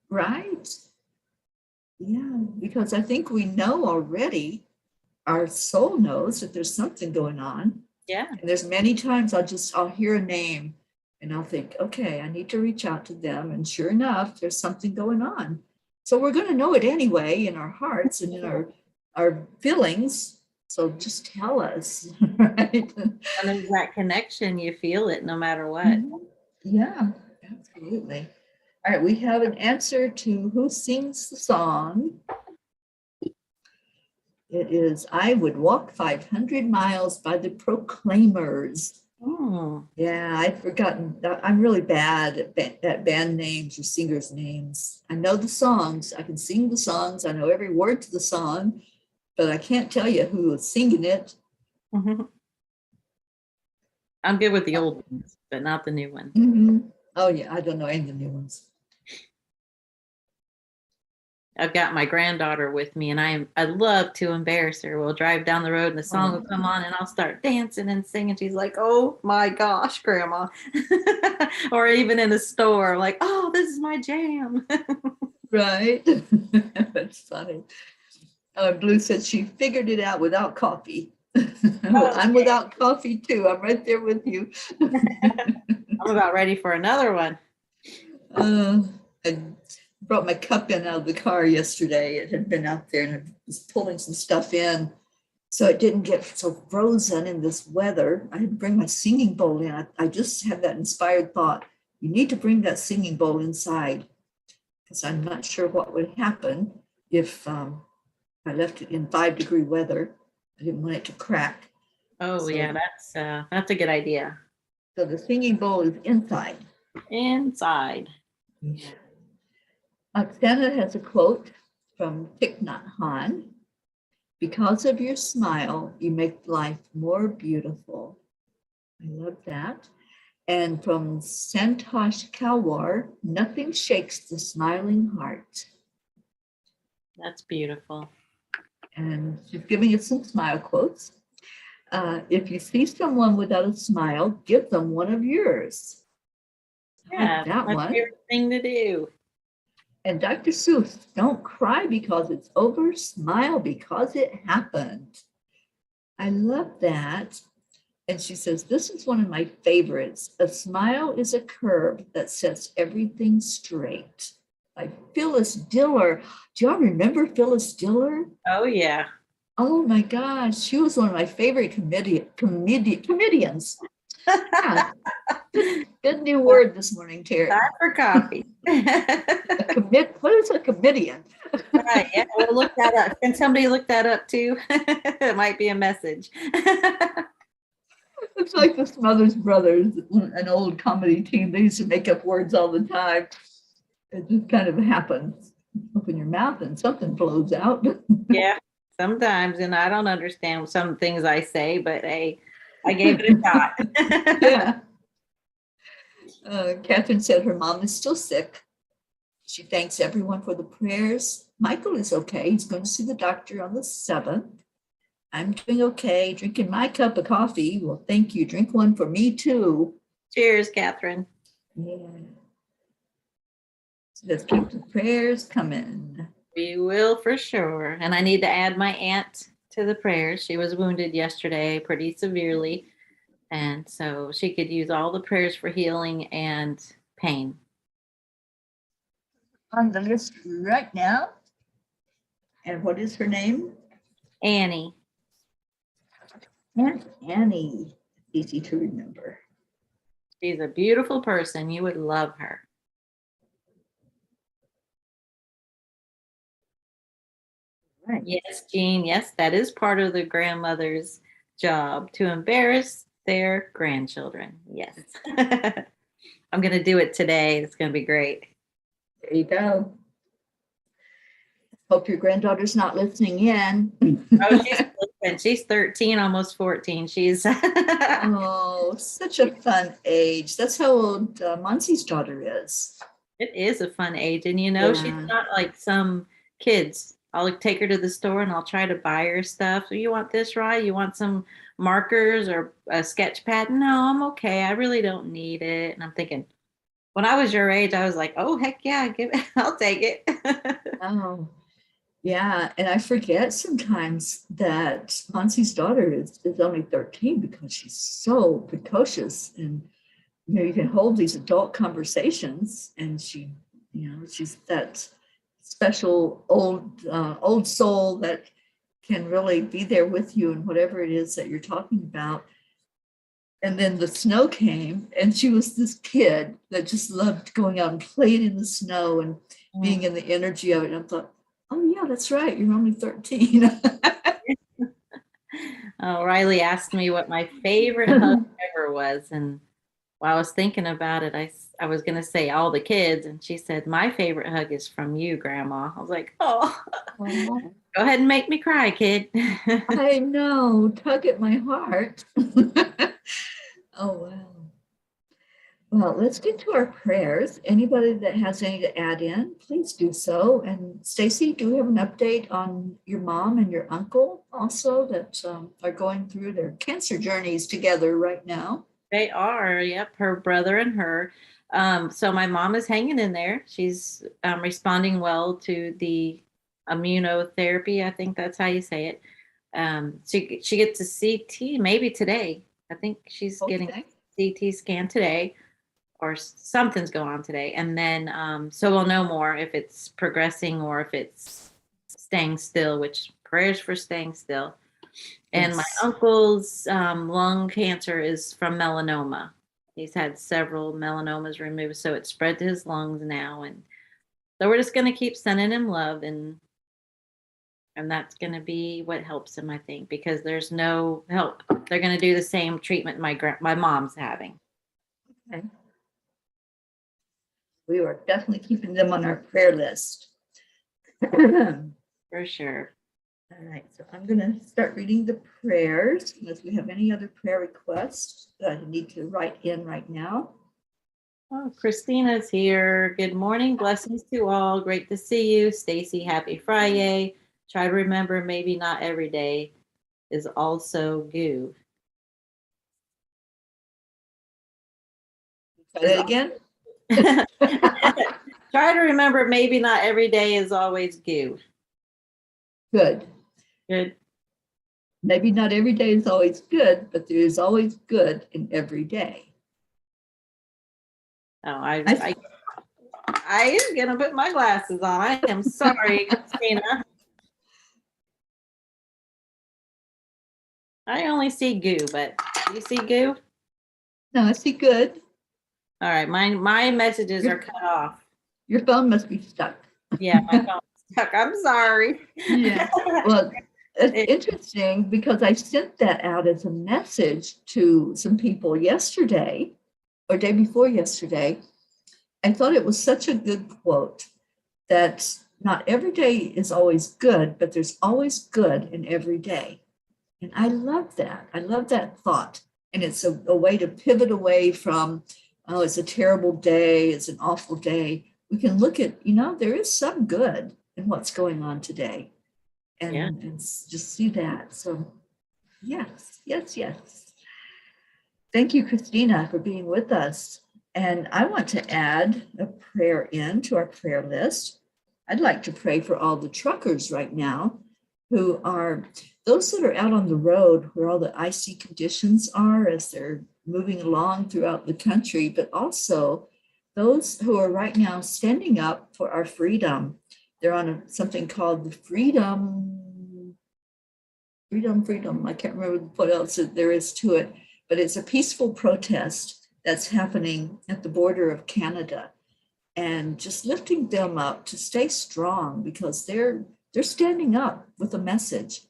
[SPEAKER 1] right? Yeah, because I think we know already, our soul knows that there's something going on.
[SPEAKER 2] Yeah.
[SPEAKER 1] And there's many times I'll hear a name and I'll think, okay, I need to reach out to them. And sure enough, there's something going on. So we're going to know it anyway in our hearts and in our feelings. So just tell us, right?
[SPEAKER 2] And there's that connection. You feel it no matter what.
[SPEAKER 1] Mm-hmm. Yeah, absolutely. All right, we have an answer to who sings the song. It is I Would Walk 500 Miles by the Proclaimers.
[SPEAKER 2] Oh.
[SPEAKER 1] Yeah, I've forgotten. I'm really bad at band names or singers' names. I know the songs. I can sing the songs. I know every word to the song, but I can't tell you who is singing it.
[SPEAKER 2] Mm-hmm. I'm good with the old ones, but not the new ones.
[SPEAKER 1] Mm-hmm. Oh, yeah, I don't know any of the new ones.
[SPEAKER 2] I've got my granddaughter with me, and I love to embarrass her. We'll drive down the road and the song will come on and I'll start dancing and singing. She's like, oh my gosh, grandma. Or even in the store, like, oh, this is my jam.
[SPEAKER 1] Right. That's funny. Blue said she figured it out without coffee. I'm without coffee too. I'm right there with you.
[SPEAKER 2] I'm about ready for another one.
[SPEAKER 1] I brought my cup in out of the car yesterday. It had been out there and I was pulling some stuff in, so it didn't get so frozen in this weather. I had to bring my singing bowl in. I just had that inspired thought, you need to bring that singing bowl inside, because I'm not sure what would happen if I left it in 5-degree weather. I didn't want it to crack.
[SPEAKER 2] Oh, so, yeah, that's a good idea.
[SPEAKER 1] So the singing bowl is inside.
[SPEAKER 2] Inside.
[SPEAKER 1] Yeah. Oksana has a quote from Thich Nhat Hanh. Because of your smile, you make life more beautiful. I love that. And from Santosh Kalwar, nothing shakes the smiling heart.
[SPEAKER 2] That's beautiful.
[SPEAKER 1] And she's giving us some smile quotes. If you see someone without a smile, give them one of yours.
[SPEAKER 2] Yeah,
[SPEAKER 1] like that
[SPEAKER 2] my
[SPEAKER 1] one.
[SPEAKER 2] favorite thing to do.
[SPEAKER 1] And Dr. Seuss, don't cry because it's over, smile because it happened. I love that. And she says, this is one of my favorites. A smile is a curve that sets everything straight. By Phyllis Diller. Do y'all remember Phyllis Diller?
[SPEAKER 2] Oh, yeah.
[SPEAKER 1] Oh my gosh, she was one of my favorite comedians. Yeah. Good new word this morning, Teri.
[SPEAKER 2] Time for coffee.
[SPEAKER 1] What is a comedian?
[SPEAKER 2] Right, yeah, we'll look that up. Can somebody look that up too? It might be a message.
[SPEAKER 1] It's like the Smothers Brothers, an old comedy team. They used to make up words all the time. It just kind of happens. Open your mouth and something flows out.
[SPEAKER 2] Yeah, sometimes, and I don't understand some things I say, but hey, I gave it a shot.
[SPEAKER 1] Yeah. Catherine said her mom is still sick. She thanks everyone for the prayers. Michael is okay. He's going to see the doctor on the 7th. I'm doing okay, drinking my cup of coffee. Well, thank you. Drink one for me too.
[SPEAKER 2] Cheers, Catherine.
[SPEAKER 1] Yeah. So let's keep the prayers coming.
[SPEAKER 2] We will for sure. And I need to add my aunt to the prayers. She was wounded yesterday pretty severely. And so she could use all the prayers for healing and pain.
[SPEAKER 1] On the list right now. And what is her name?
[SPEAKER 2] Annie.
[SPEAKER 1] Aunt Annie. Easy to remember.
[SPEAKER 2] She's a beautiful person. You would love her.
[SPEAKER 1] Right.
[SPEAKER 2] Yes, Jean. Yes, that is part of the grandmother's job, to embarrass their grandchildren. Yes. I'm going to do it today. It's going to be great.
[SPEAKER 1] There you go. Hope your granddaughter's not listening in.
[SPEAKER 2] Oh, she's 13, almost 14. She's
[SPEAKER 1] Oh, such a fun age. That's how old Monsi's daughter is.
[SPEAKER 2] It is a fun age. And she's
[SPEAKER 1] Yeah.
[SPEAKER 2] not like some kids. I'll take her to the store and I'll try to buy her stuff. So you want this, right? You want some markers or a sketch pad? No, I'm okay. I really don't need it. And I'm thinking, when I was your age, I was like, oh, heck yeah, give it. I'll take it.
[SPEAKER 1] Oh, yeah. And I forget sometimes that Monsi's daughter is only 13 because she's so precocious. And, you can hold these adult conversations and she's that special old soul that can really be there with you and whatever it is that you're talking about. And then the snow came and she was this kid that just loved going out and playing in the snow and being in the energy of it. And I thought, oh yeah, that's right. You're only 13.
[SPEAKER 2] Riley asked me what my favorite hug ever was. And while I was thinking about it, I was going to say all the kids. And she said, my favorite hug is from you, Grandma. I was like, oh, go ahead and make me cry, kid.
[SPEAKER 1] I know, tug at my heart. Oh, wow. Well, let's get to our prayers. Anybody that has any to add in, please do so. And Staci, do we have an update on your mom and your uncle also that are going through their cancer journeys together right now?
[SPEAKER 2] They are, yep, her brother and her. So my mom is hanging in there. She's responding well to the immunotherapy. I think that's how you say it. She gets a CT maybe today. I think she's getting a CT scan today, or something's going on today. And then, so we'll know more if it's progressing or if it's staying still, which prayers for staying still. And my uncle's lung cancer is from melanoma. He's had several melanomas removed, so it's spread to his lungs now. And so we're just going to keep sending him love, and that's going to be what helps him, I think, because there's no help. They're going to do the same treatment my mom's having.
[SPEAKER 1] Okay. We are definitely keeping them on our prayer list.
[SPEAKER 2] For sure.
[SPEAKER 1] All right, so I'm going to start reading the prayers. Unless we have any other prayer requests that you need to write in right now.
[SPEAKER 2] Oh, Christina's here. Good morning. Blessings to all. Great to see you. Staci, happy Friyay. Try to remember maybe not every day is also goo.
[SPEAKER 1] Say that again?
[SPEAKER 2] Try to remember maybe not every day is always goo.
[SPEAKER 1] Good.
[SPEAKER 2] Good.
[SPEAKER 1] Maybe not every day is always good, but there is always good in every day.
[SPEAKER 2] Oh, I am gonna put my glasses on. I am sorry, Christina. I only see goo, but do you see goo?
[SPEAKER 1] No, I see good.
[SPEAKER 2] All right, my messages are cut off.
[SPEAKER 1] Your phone must be stuck.
[SPEAKER 2] Yeah, my phone's stuck. I'm sorry.
[SPEAKER 1] Yeah. Well, it's interesting because I sent that out as a message to some people yesterday or day before yesterday. I thought it was such a good quote that not every day is always good, but there's always good in every day. And I love that. I love that thought. And it's a way to pivot away from, oh, it's a terrible day, it's an awful day. We can look at, there is some good in what's going on today. And just see that. So yes. Thank you, Christina, for being with us. And I want to add a prayer to our prayer list. I'd like to pray for all the truckers right now who are those that are out on the road where all the icy conditions are as they're moving along throughout the country, but also those who are right now standing up for our freedom. They're on something called the freedom. I can't remember what else there is to it, but it's a peaceful protest that's happening at the border of Canada, and just lifting them up to stay strong because they're standing up with a message.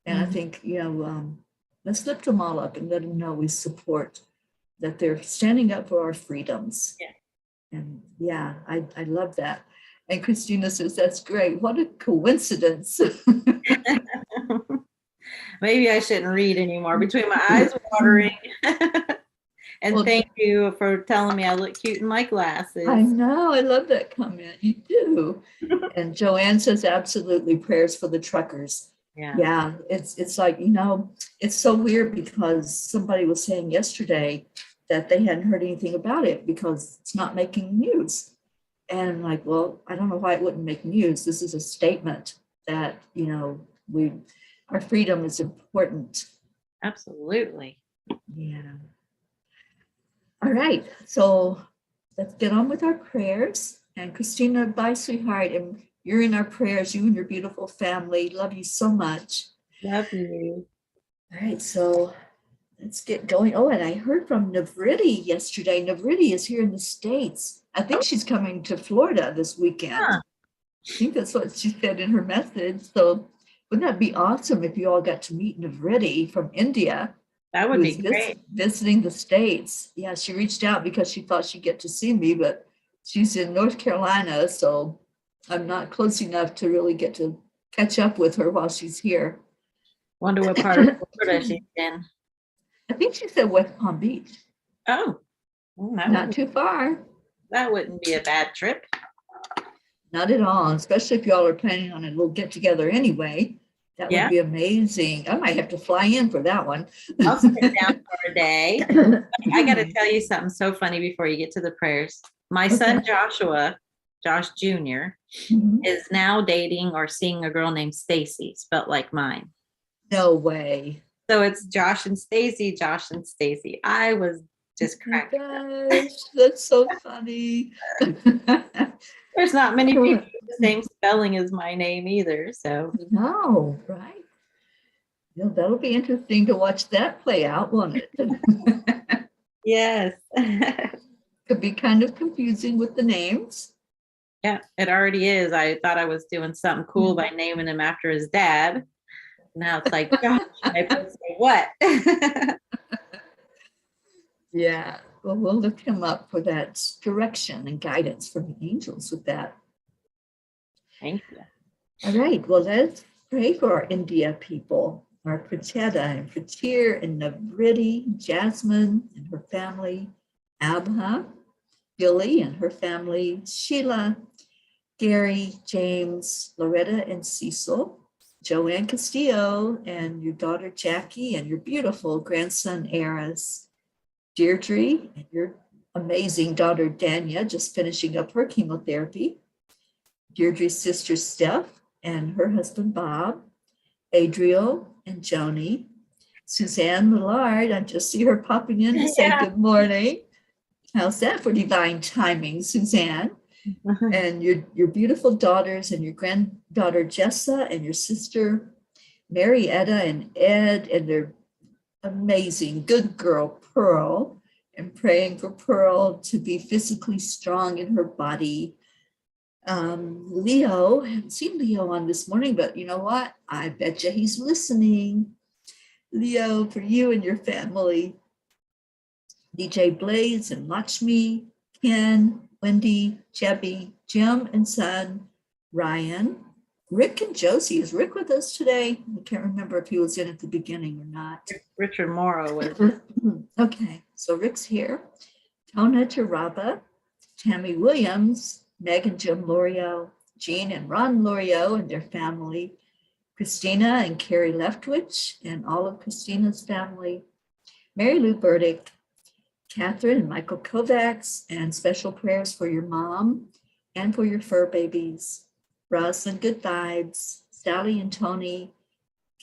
[SPEAKER 1] And I think, let's lift them all up and let them know we support that they're standing up for our freedoms.
[SPEAKER 2] Yeah.
[SPEAKER 1] And yeah, I love that. And Christina says, that's great. What a coincidence.
[SPEAKER 2] Maybe I shouldn't read anymore. Between my eyes watering. And
[SPEAKER 1] Well,
[SPEAKER 2] thank you for telling me I look cute in my glasses.
[SPEAKER 1] I know. I love that comment. You do. And Joanne says, absolutely, prayers for the truckers. Yeah. It's like, it's so weird because somebody was saying yesterday that they hadn't heard anything about it because it's not making news. And I'm like, well, I don't know why it wouldn't make news. This is a statement that, our freedom is important.
[SPEAKER 2] Absolutely.
[SPEAKER 1] Yeah. All right. So let's get on with our prayers. And Christina, bye, sweetheart. And you're in our prayers, you and your beautiful family. Love you so much.
[SPEAKER 2] Love you.
[SPEAKER 1] All right. So let's get going. Oh, and I heard from Navriti yesterday. Navriti is here in the States. I think she's coming to Florida this weekend.
[SPEAKER 2] Huh.
[SPEAKER 1] I think that's what she said in her message. So wouldn't that be awesome if you all got to meet Navriti from India?
[SPEAKER 2] That would be great.
[SPEAKER 1] Visiting the States. Yeah, she reached out because she thought she'd get to see me, but she's in North Carolina, so I'm not close enough to really get to catch up with her while she's here.
[SPEAKER 2] Wonder what part of Florida she's in.
[SPEAKER 1] I think she said West Palm Beach.
[SPEAKER 2] Oh,
[SPEAKER 1] not too far.
[SPEAKER 2] That wouldn't be a bad trip. Not
[SPEAKER 1] at all, especially if y'all are planning on a little get together anyway. That would be amazing. I might have to fly in for that one.
[SPEAKER 2] I'll sit down for a day. I got to tell you something so funny before you get to the prayers. My son, Josh Jr., is now dating or seeing a girl named Staci, spelt like mine.
[SPEAKER 1] No way.
[SPEAKER 2] So it's Josh and Staci, Josh and Staci. I was just cracking up.
[SPEAKER 1] That's so funny.
[SPEAKER 2] There's not many people with the same spelling as my name either. So
[SPEAKER 1] no, right? That'll be interesting to watch that play out, won't it?
[SPEAKER 2] Yes.
[SPEAKER 1] Could be kind of confusing with the names.
[SPEAKER 2] Yeah, it already is. I thought I was doing something cool by naming him after his dad. Now it's like, gosh, I put say what?
[SPEAKER 1] Yeah. Well, we'll lift him up for that direction and guidance from the angels with that.
[SPEAKER 2] Thank you.
[SPEAKER 1] All right. Well, let's pray for our India people, our Prateta and Pratir and Navriti, Jasmine and her family, Abha, Billy and her family, Sheila, Gary, James, Loretta and Cecil, Joanne Castillo and your daughter Jackie and your beautiful grandson Eris, Deirdre and your amazing daughter Dania, just finishing up her chemotherapy, Deirdre's sister Steph and her husband Bob, Adriel and Joni, Suzanne Millard, I just see her popping in to say good morning. How's that for divine timing, Suzanne? And your beautiful daughters and your granddaughter Jessa and your sister Marietta and Ed and their amazing good girl Pearl, and praying for Pearl to be physically strong in her body. Leo, I haven't seen Leo on this morning, but you know what? I bet you he's listening. Leo, for you and your family. DJ Blaze and Lakshmi, Ken, Wendy, Jebby, Jim and son, Ryan, Rick and Josie. Is Rick with us today? I can't remember if he was in at the beginning or not.
[SPEAKER 2] Richard Morrow was.
[SPEAKER 1] Okay, so Rick's here. Tona Taraba, Tammy Williams, Meg and Jim Lorio, Jean and Ron Lorio and their family, Christina and Carrie Leftwich and all of Christina's family, Mary Lou Burdick, Catherine and Michael Kovacs, and special prayers for your mom and for your fur babies, Russ and Good Vibes, Sally and Tony,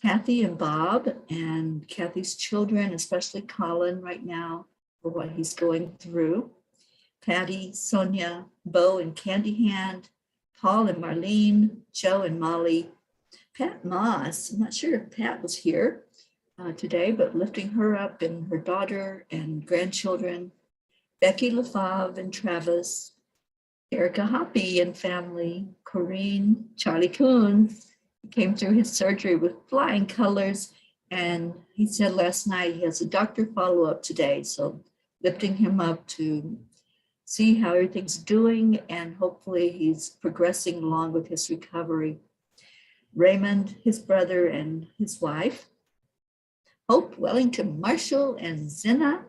[SPEAKER 1] Kathy and Bob and Kathy's children, especially Colin right now for what he's going through. Patty, Sonia, Bo and Candy Hand, Paul and Marlene, Joe and Molly, Pat Moss. I'm not sure if Pat was here today, but lifting her up and her daughter and grandchildren, Becky LaFave and Travis, Erica Hoppy and family, Corinne, Charlie Coons. He came through his surgery with flying colors, and he said last night he has a doctor follow-up today, so lifting him up to see how everything's doing, and hopefully he's progressing along with his recovery. Raymond, his brother, and his wife, Hope, Wellington, Marshall, and Zena,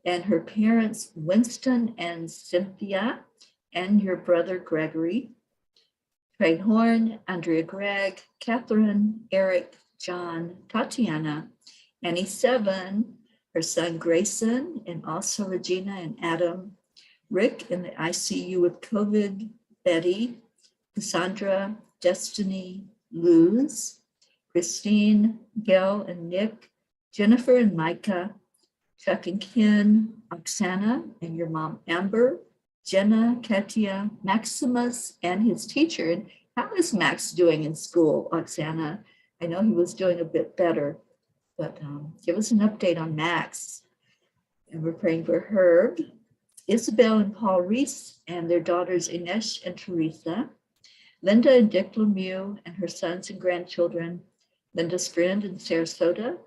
[SPEAKER 1] and her parents, Winston and Cynthia, and your brother, Gregory, Craig Horn, Andrea Gregg, Catherine, Eric, John, Tatiana, Annie Seven, her son, Grayson, and also Regina and Adam, Rick in the ICU with COVID, Betty, Cassandra, Destiny, Luz, Christine, Gail and Nick, Jennifer and Micah, Chuck and Ken, Oksana and your mom, Amber, Jenna, Katia, Maximus, and his teacher. And how is Max doing in school, Oksana? I know he was doing a bit better, but give us an update on Max. And we're praying for Herb, Isabel and Paul Reese, and their daughters Inesh and Teresa, Linda and Dick Lemieux and her sons and grandchildren, Linda's friend in Sarasota,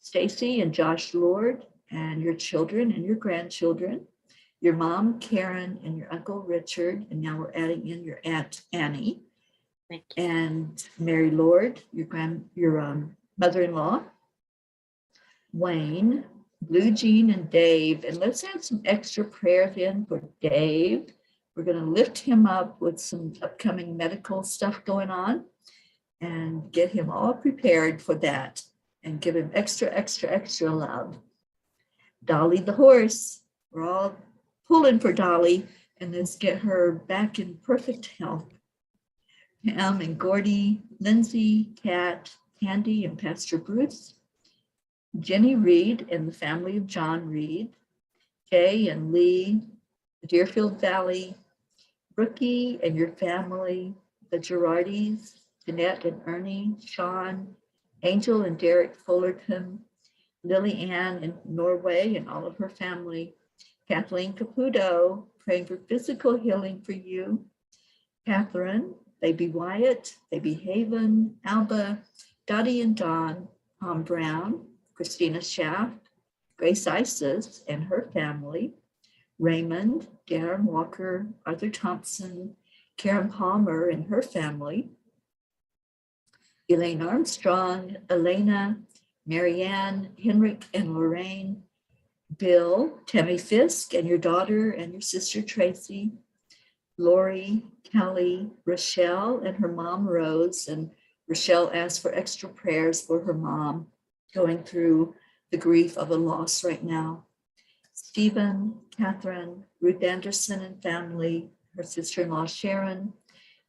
[SPEAKER 1] Staci and Josh Lord, and your children and your grandchildren, your mom, Karen, and your uncle, Richard, and now we're adding in your aunt, Annie,
[SPEAKER 2] Thank you.
[SPEAKER 1] and Mary Lord, your mother-in-law, Wayne, Blue Jean, and Dave. And let's add some extra prayers in for Dave. We're going to lift him up with some upcoming medical stuff going on and get him all prepared for that and give him extra, extra, extra love. Dolly the horse, we're all pulling for Dolly, and let's get her back in perfect health. Pam and Gordy, Lindsay, Kat, Candy, and Pastor Bruce, Jenny Reed and the family of John Reed, Jay and Lee, the Deerfield Valley, Brookie and your family, the Girardis, Jeanette and Ernie, Sean, Angel and Derek Fullerton, Lily Ann in Norway and all of her family, Kathleen Caputo, praying for physical healing for you, Catherine, baby Wyatt, baby Haven, Alba, Dottie and Dawn, Tom Brown, Christina Shaft, Grace Isis and her family, Raymond, Darren Walker, Arthur Thompson, Karen Palmer and her family, Elaine Armstrong, Elena, Marianne, Henrik and Lorraine, Bill, Tammy Fisk and your daughter and your sister Tracy, Lori, Kelly, Rochelle and her mom Rose, and Rochelle asked for extra prayers for her mom going through the grief of a loss right now. Stephen, Catherine, Ruth Anderson and family, her sister-in-law Sharon,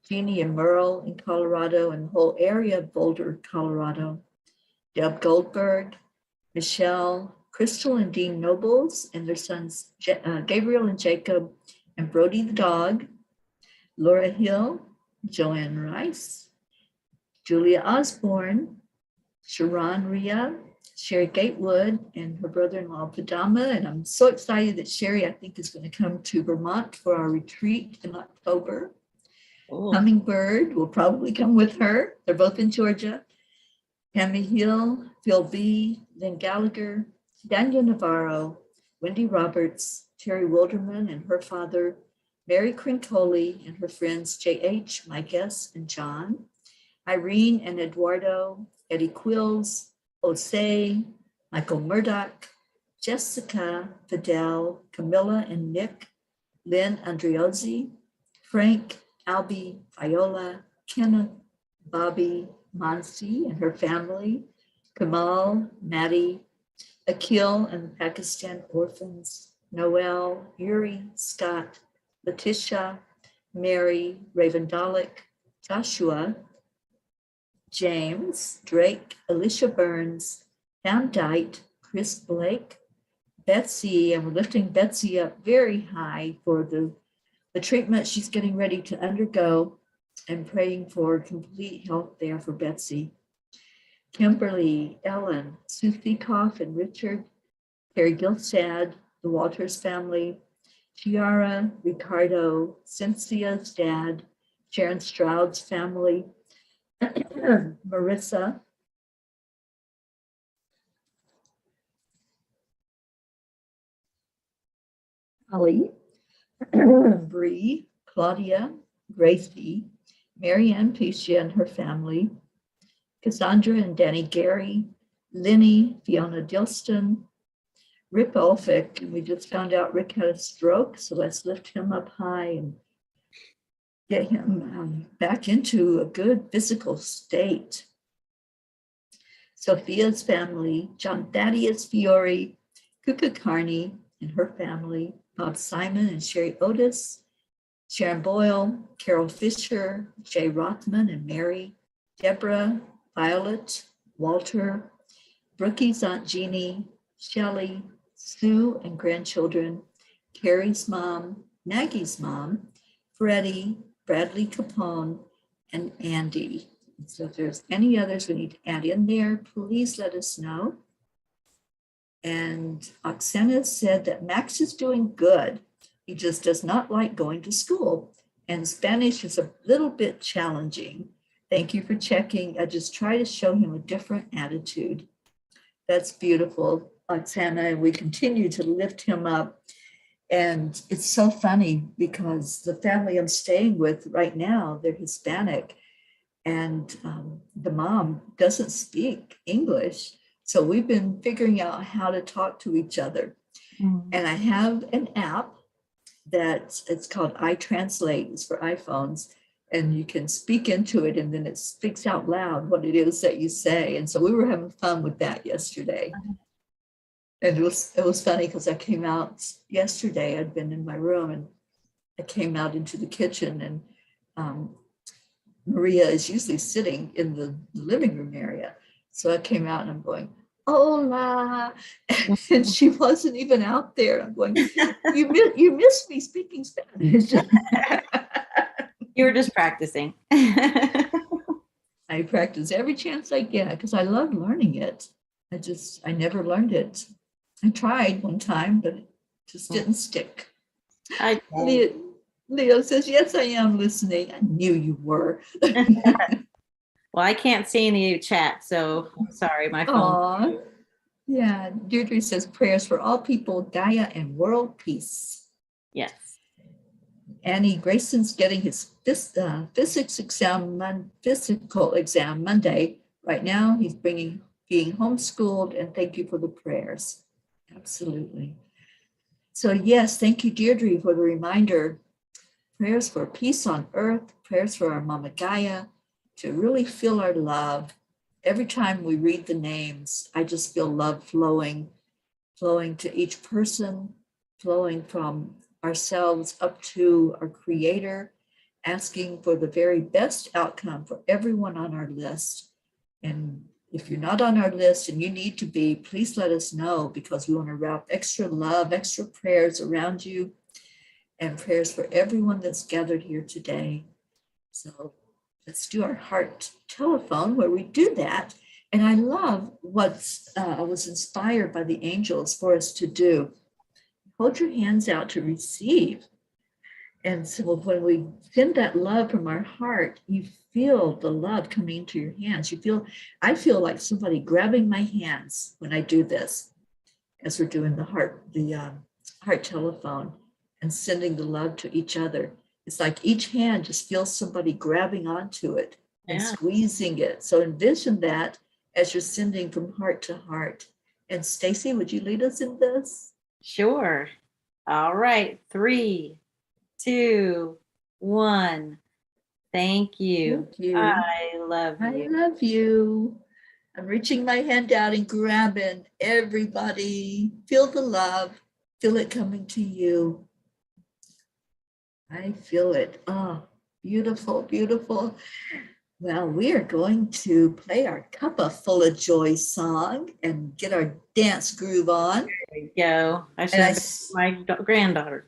[SPEAKER 1] Jeannie and Merle in Colorado and the whole area of Boulder, Colorado. Deb Goldberg, Michelle, Crystal and Dean Nobles and their sons Gabriel and Jacob, and Brody the dog, Laura Hill, Joanne Rice, Julia Osborne, Sharon Rhea, Sherry Gatewood, and her brother-in-law Padama. And I'm so excited that Sherry, I think, is going to come to Vermont for our retreat in October.
[SPEAKER 2] Oh.
[SPEAKER 1] Hummingbird will probably come with her. They're both in Georgia. Tammy Hill, Phil B., Lynn Gallagher, Daniel Navarro, Wendy Roberts, Terry Wilderman and her father, Mary Crincoli and her friends J.H., Mike S., and John, Irene and Eduardo, Eddie Quills, Jose, Michael Murdoch, Jessica, Fidel, Camilla and Nick, Lynn Andriozzi, Frank, Albie, Viola, Kenneth, Bobby, Mansi and her family, Kamal, Maddie, Akil and the Pakistan orphans, Noel, Yuri, Scott, Letitia, Mary, Raven Dalek, Joshua, James, Drake, Alicia Burns, Pam Dite, Chris Blake, Betsy, and we're lifting Betsy up very high for the treatment she's getting ready to undergo, and praying for complete health there for Betsy. Kimberly, Ellen, Sue Feekoff and Richard, Terry Gilstad, the Walters family, Chiara, Ricardo, Cynthia's dad, Sharon Stroud's family, Marissa, Holly, Bree, Claudia, Gracie, Marianne Pescia and her family, Cassandra and Danny Gary, Linny, Fiona Dilston, Rick Olfick, and we just found out Rick had a stroke, so let's lift him up high and get him back into a good physical state. Sophia's family, John Thaddeus Fiore, Kuka Carney and her family, Bob Simon and Sherry Otis, Sharon Boyle, Carol Fisher, Jay Rothman and Mary, Deborah, Violet, Walter, Brookie's Aunt Jeannie, Shelley, Sue and grandchildren, Carrie's mom, Maggie's mom, Freddie, Bradley Capone, and Andy. So if there's any others we need to add in there, please let us know. And Oksana said that Max is doing good. He just does not like going to school, and Spanish is a little bit challenging. Thank you for checking. I just try to show him a different attitude. That's beautiful, Oksana, and we continue to lift him up. And it's so funny because the family I'm staying with right now, they're Hispanic, and the mom doesn't speak English. So we've been figuring out how to talk to each other. Mm-hmm. And I have an app that it's called iTranslate. It's for iPhones. And you can speak into it and then it speaks out loud what it is that you say. And so we were having fun with that yesterday. And it was funny because I came out yesterday. I'd been in my room and I came out into the kitchen, and Maria is usually sitting in the living room area. So I came out and I'm going, hola, and she wasn't even out there. I'm going, you missed me speaking Spanish.
[SPEAKER 2] You were just practicing.
[SPEAKER 1] I practice every chance I get because I love learning it. I never learned it. I tried one time, but it just didn't stick. Leo says, yes, I am listening. I knew you were.
[SPEAKER 2] Well, I can't see any chat, so sorry, my phone.
[SPEAKER 1] Aww. Yeah, Deirdre says prayers for all people, Gaia, and world peace.
[SPEAKER 2] Yes.
[SPEAKER 1] Annie Grayson's getting his physical exam Monday. Right now, he's being homeschooled, and thank you for the prayers. Absolutely. So yes, thank you, Deirdre, for the reminder. Prayers for peace on earth, prayers for our Mama Gaia, to really feel our love. Every time we read the names, I just feel love flowing to each person, flowing from ourselves up to our Creator, asking for the very best outcome for everyone on our list. And if you're not on our list and you need to be, please let us know, because we want to wrap extra love, extra prayers around you, and prayers for everyone that's gathered here today. So let's do our heart telephone where we do that. And I love what I was inspired by the angels for us to do. Hold your hands out to receive. And so when we send that love from our heart, you feel the love coming into your hands. I feel like somebody grabbing my hands when I do this, as we're doing the heart telephone and sending the love to each other. It's like each hand just feels somebody grabbing onto it and squeezing it. So envision that as you're sending from heart to heart. And Staci, would you lead us in this?
[SPEAKER 2] Sure. All right. 3, 2, 1. Thank you.
[SPEAKER 1] Thank you.
[SPEAKER 2] I love you.
[SPEAKER 1] I love you. I'm reaching my hand out and grabbing everybody. Feel the love. Feel it coming to you. I feel it. Oh, beautiful, beautiful. Well, we are going to play our Cuppa Fulla Joy song and get our dance groove on.
[SPEAKER 2] There you go. I should
[SPEAKER 1] And
[SPEAKER 2] have my granddaughter.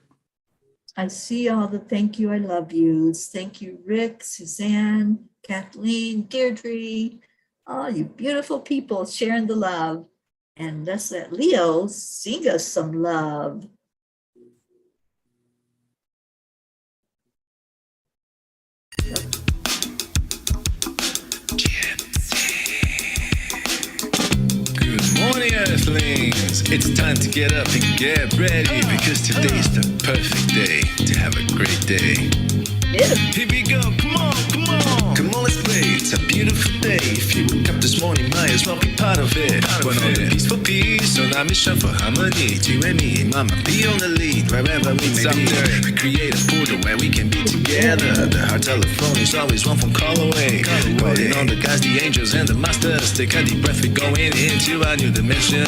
[SPEAKER 1] I see all the thank you, I love yous. Thank you, Rick, Suzanne, Kathleen, Deirdre, all you beautiful people sharing the love. And let's let Leo sing us some love.
[SPEAKER 3] Morning, Earthlings! It's time to get up and get ready because today's the perfect day to have a great day.
[SPEAKER 1] Yeah.
[SPEAKER 3] Here we go, come on, come on! Come on, let's play, it's a beautiful day. If you woke up this morning, might as well be part of it. We're on a peaceful peace, on our mission for harmony. You and me, mama, be on the lead, wherever we may be. We create a portal where we can be together. The heart telephone is always one phone call away. Calling on the guys, the angels, and the masters. Take a deep breath, we're going into a new dimension.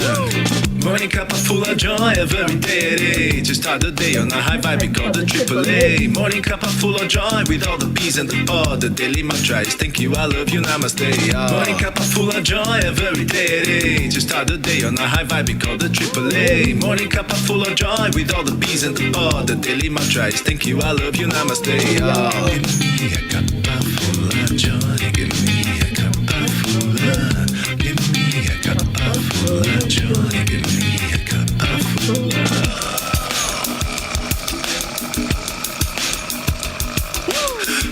[SPEAKER 3] Morning Cuppa Fulla Joy, every day. To start the day on a high vibe, we call the AAA. Morning Cuppa Fulla Joy, with all the peas and the pod. The daily mantra is thank you, I love you, namaste. Morning Cuppa Fulla Joy, every day. To start the day on a high vibe, we call the AAA. Morning Cuppa Fulla Joy, with all the peas and the pod. The daily mantra is thank you, I love you, namaste. Give me a cuppa full of joy. Give me a cuppa full of. Give me a cuppa full of joy. Give me a cuppa full of.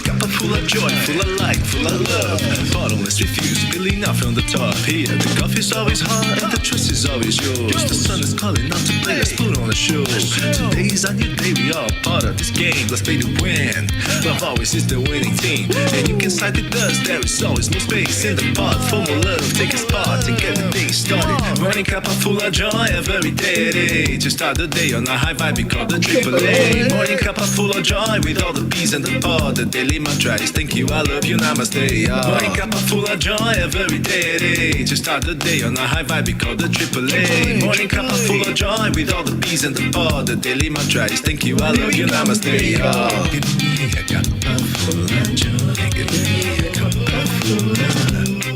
[SPEAKER 3] Cuppa full of joy, full of light, full of love. Bottomless refuse, spilling out from the top. Here, the coffee's always hot and the trust is always yours. The sun is calling out to play, let's put on a show. Today is a new day, we all part of this game. Let's play to win. Love always is the winning team. And you can side with us, there is always more space in the pot. For more love, take a spot and get the day started. Morning Cuppa Fulla Joy, every day. To start the day on a high vibe, we call the AAA. Morning Cuppa Fulla Joy, with all the peas and the pod. The daily mantra is thank you, I love you, namaste. Morning Cuppa Fulla Joy, every day. To start the day on a high vibe, we call the AAA. Morning Cuppa Fulla Joy, with all the peas and the pod. The daily mantra is thank you, I love you, namaste. Give me a cuppa full of joy. Give me a cuppa full of.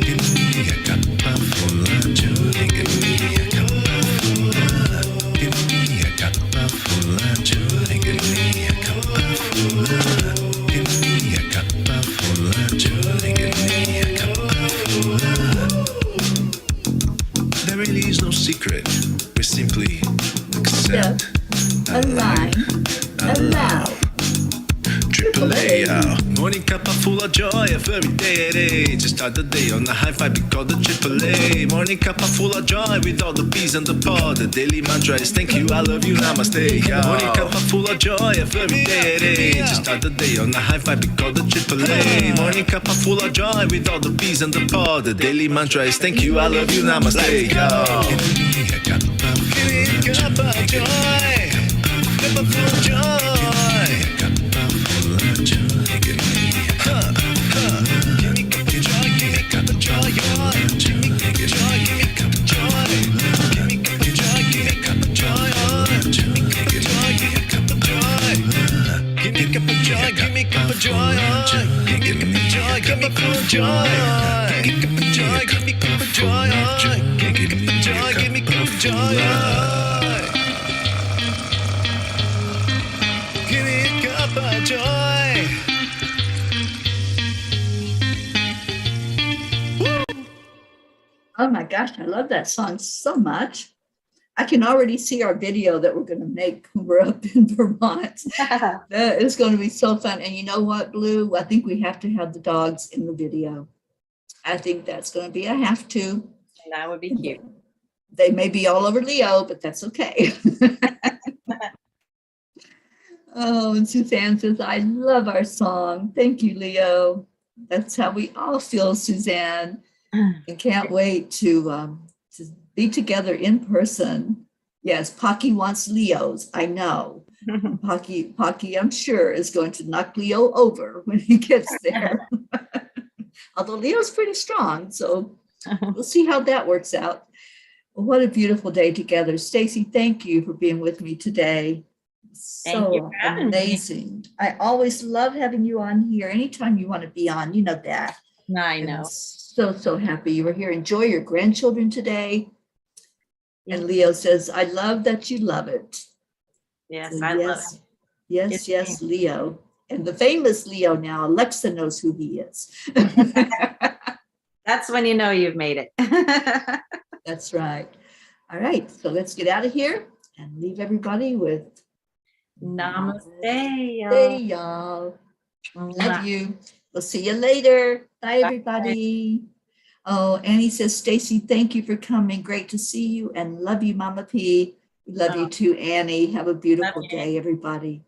[SPEAKER 3] Give me a cuppa full of joy. Give me a cuppa full of. Give me a cuppa full of joy. Give me a cuppa full of. Give me a cuppa full of joy. Give me a cuppa full of. There really is no secret. We simply accept,
[SPEAKER 1] Align, allow.
[SPEAKER 3] AAA, morning Cuppa Fulla Joy, every day. To start the day on a high vibe, we call the AAA. Morning Cuppa Fulla Joy, with all the peas and the pod. The daily mantra is thank you, I love you, namaste. Morning Cuppa Fulla Joy, every day. To start the day on a high vibe, we call the AAA. Morning Cuppa Fulla Joy, with all the peas and the pod. The daily mantra is thank you, I love you, namaste. Give me a cuppa full of joy. Cuppa full of joy. Cuppa full of joy. Give me a give me cuppa joy. Give me cuppa joy. Give me cuppa joy. Give me cuppa joy. Give me cuppa joy. Give me cuppa joy. Give me cuppa joy. Give me cuppa joy. Give me cuppa joy. Give me cuppa joy. Give me joy. Cuppa full of joy. Give me cuppa joy. Give me cuppa joy. Give me cuppa joy. Give me cuppa joy. Give me a cuppa joy.
[SPEAKER 1] Oh my gosh, I love that song so much. I can already see our video that we're going to make when we're up in Vermont. It's going to be so fun. And you know what, Blue? I think we have to have the dogs in the video. I think that's going to be a have to.
[SPEAKER 2] That would be cute.
[SPEAKER 1] They may be all over Leo, but that's okay. Oh, and Suzanne says, I love our song. Thank you, Leo. That's how we all feel, Suzanne. And can't wait to be together in person. Yes, Pocky wants Leos, I know. Pocky, I'm sure, is going to knock Leo over when he gets there. Although Leo's pretty strong, so we'll see how that works out. Well, what a beautiful day together. Staci, thank you for being with me today.
[SPEAKER 2] Thank you
[SPEAKER 1] So
[SPEAKER 2] for having me.
[SPEAKER 1] amazing. I always love having you on here. Anytime you want to be on, you know that.
[SPEAKER 2] I
[SPEAKER 1] And I'm
[SPEAKER 2] know.
[SPEAKER 1] so happy you were here. Enjoy your grandchildren today.
[SPEAKER 2] Yeah.
[SPEAKER 1] And Leo says, I love that you love it.
[SPEAKER 2] Yes,
[SPEAKER 1] So
[SPEAKER 2] I love it.
[SPEAKER 1] yes, Leo. And the famous Leo now, Alexa knows who he is.
[SPEAKER 2] That's when you know you've made it.
[SPEAKER 1] That's right. All right, so let's get out of here and leave everybody with
[SPEAKER 2] Namaste, y'all.
[SPEAKER 1] Hey, y'all. Love you. We'll see you later. Bye, everybody. Oh, Annie says, Staci, thank you for coming. Great to see you and love you, Mama P. We love you too, Annie. Have a beautiful day, everybody.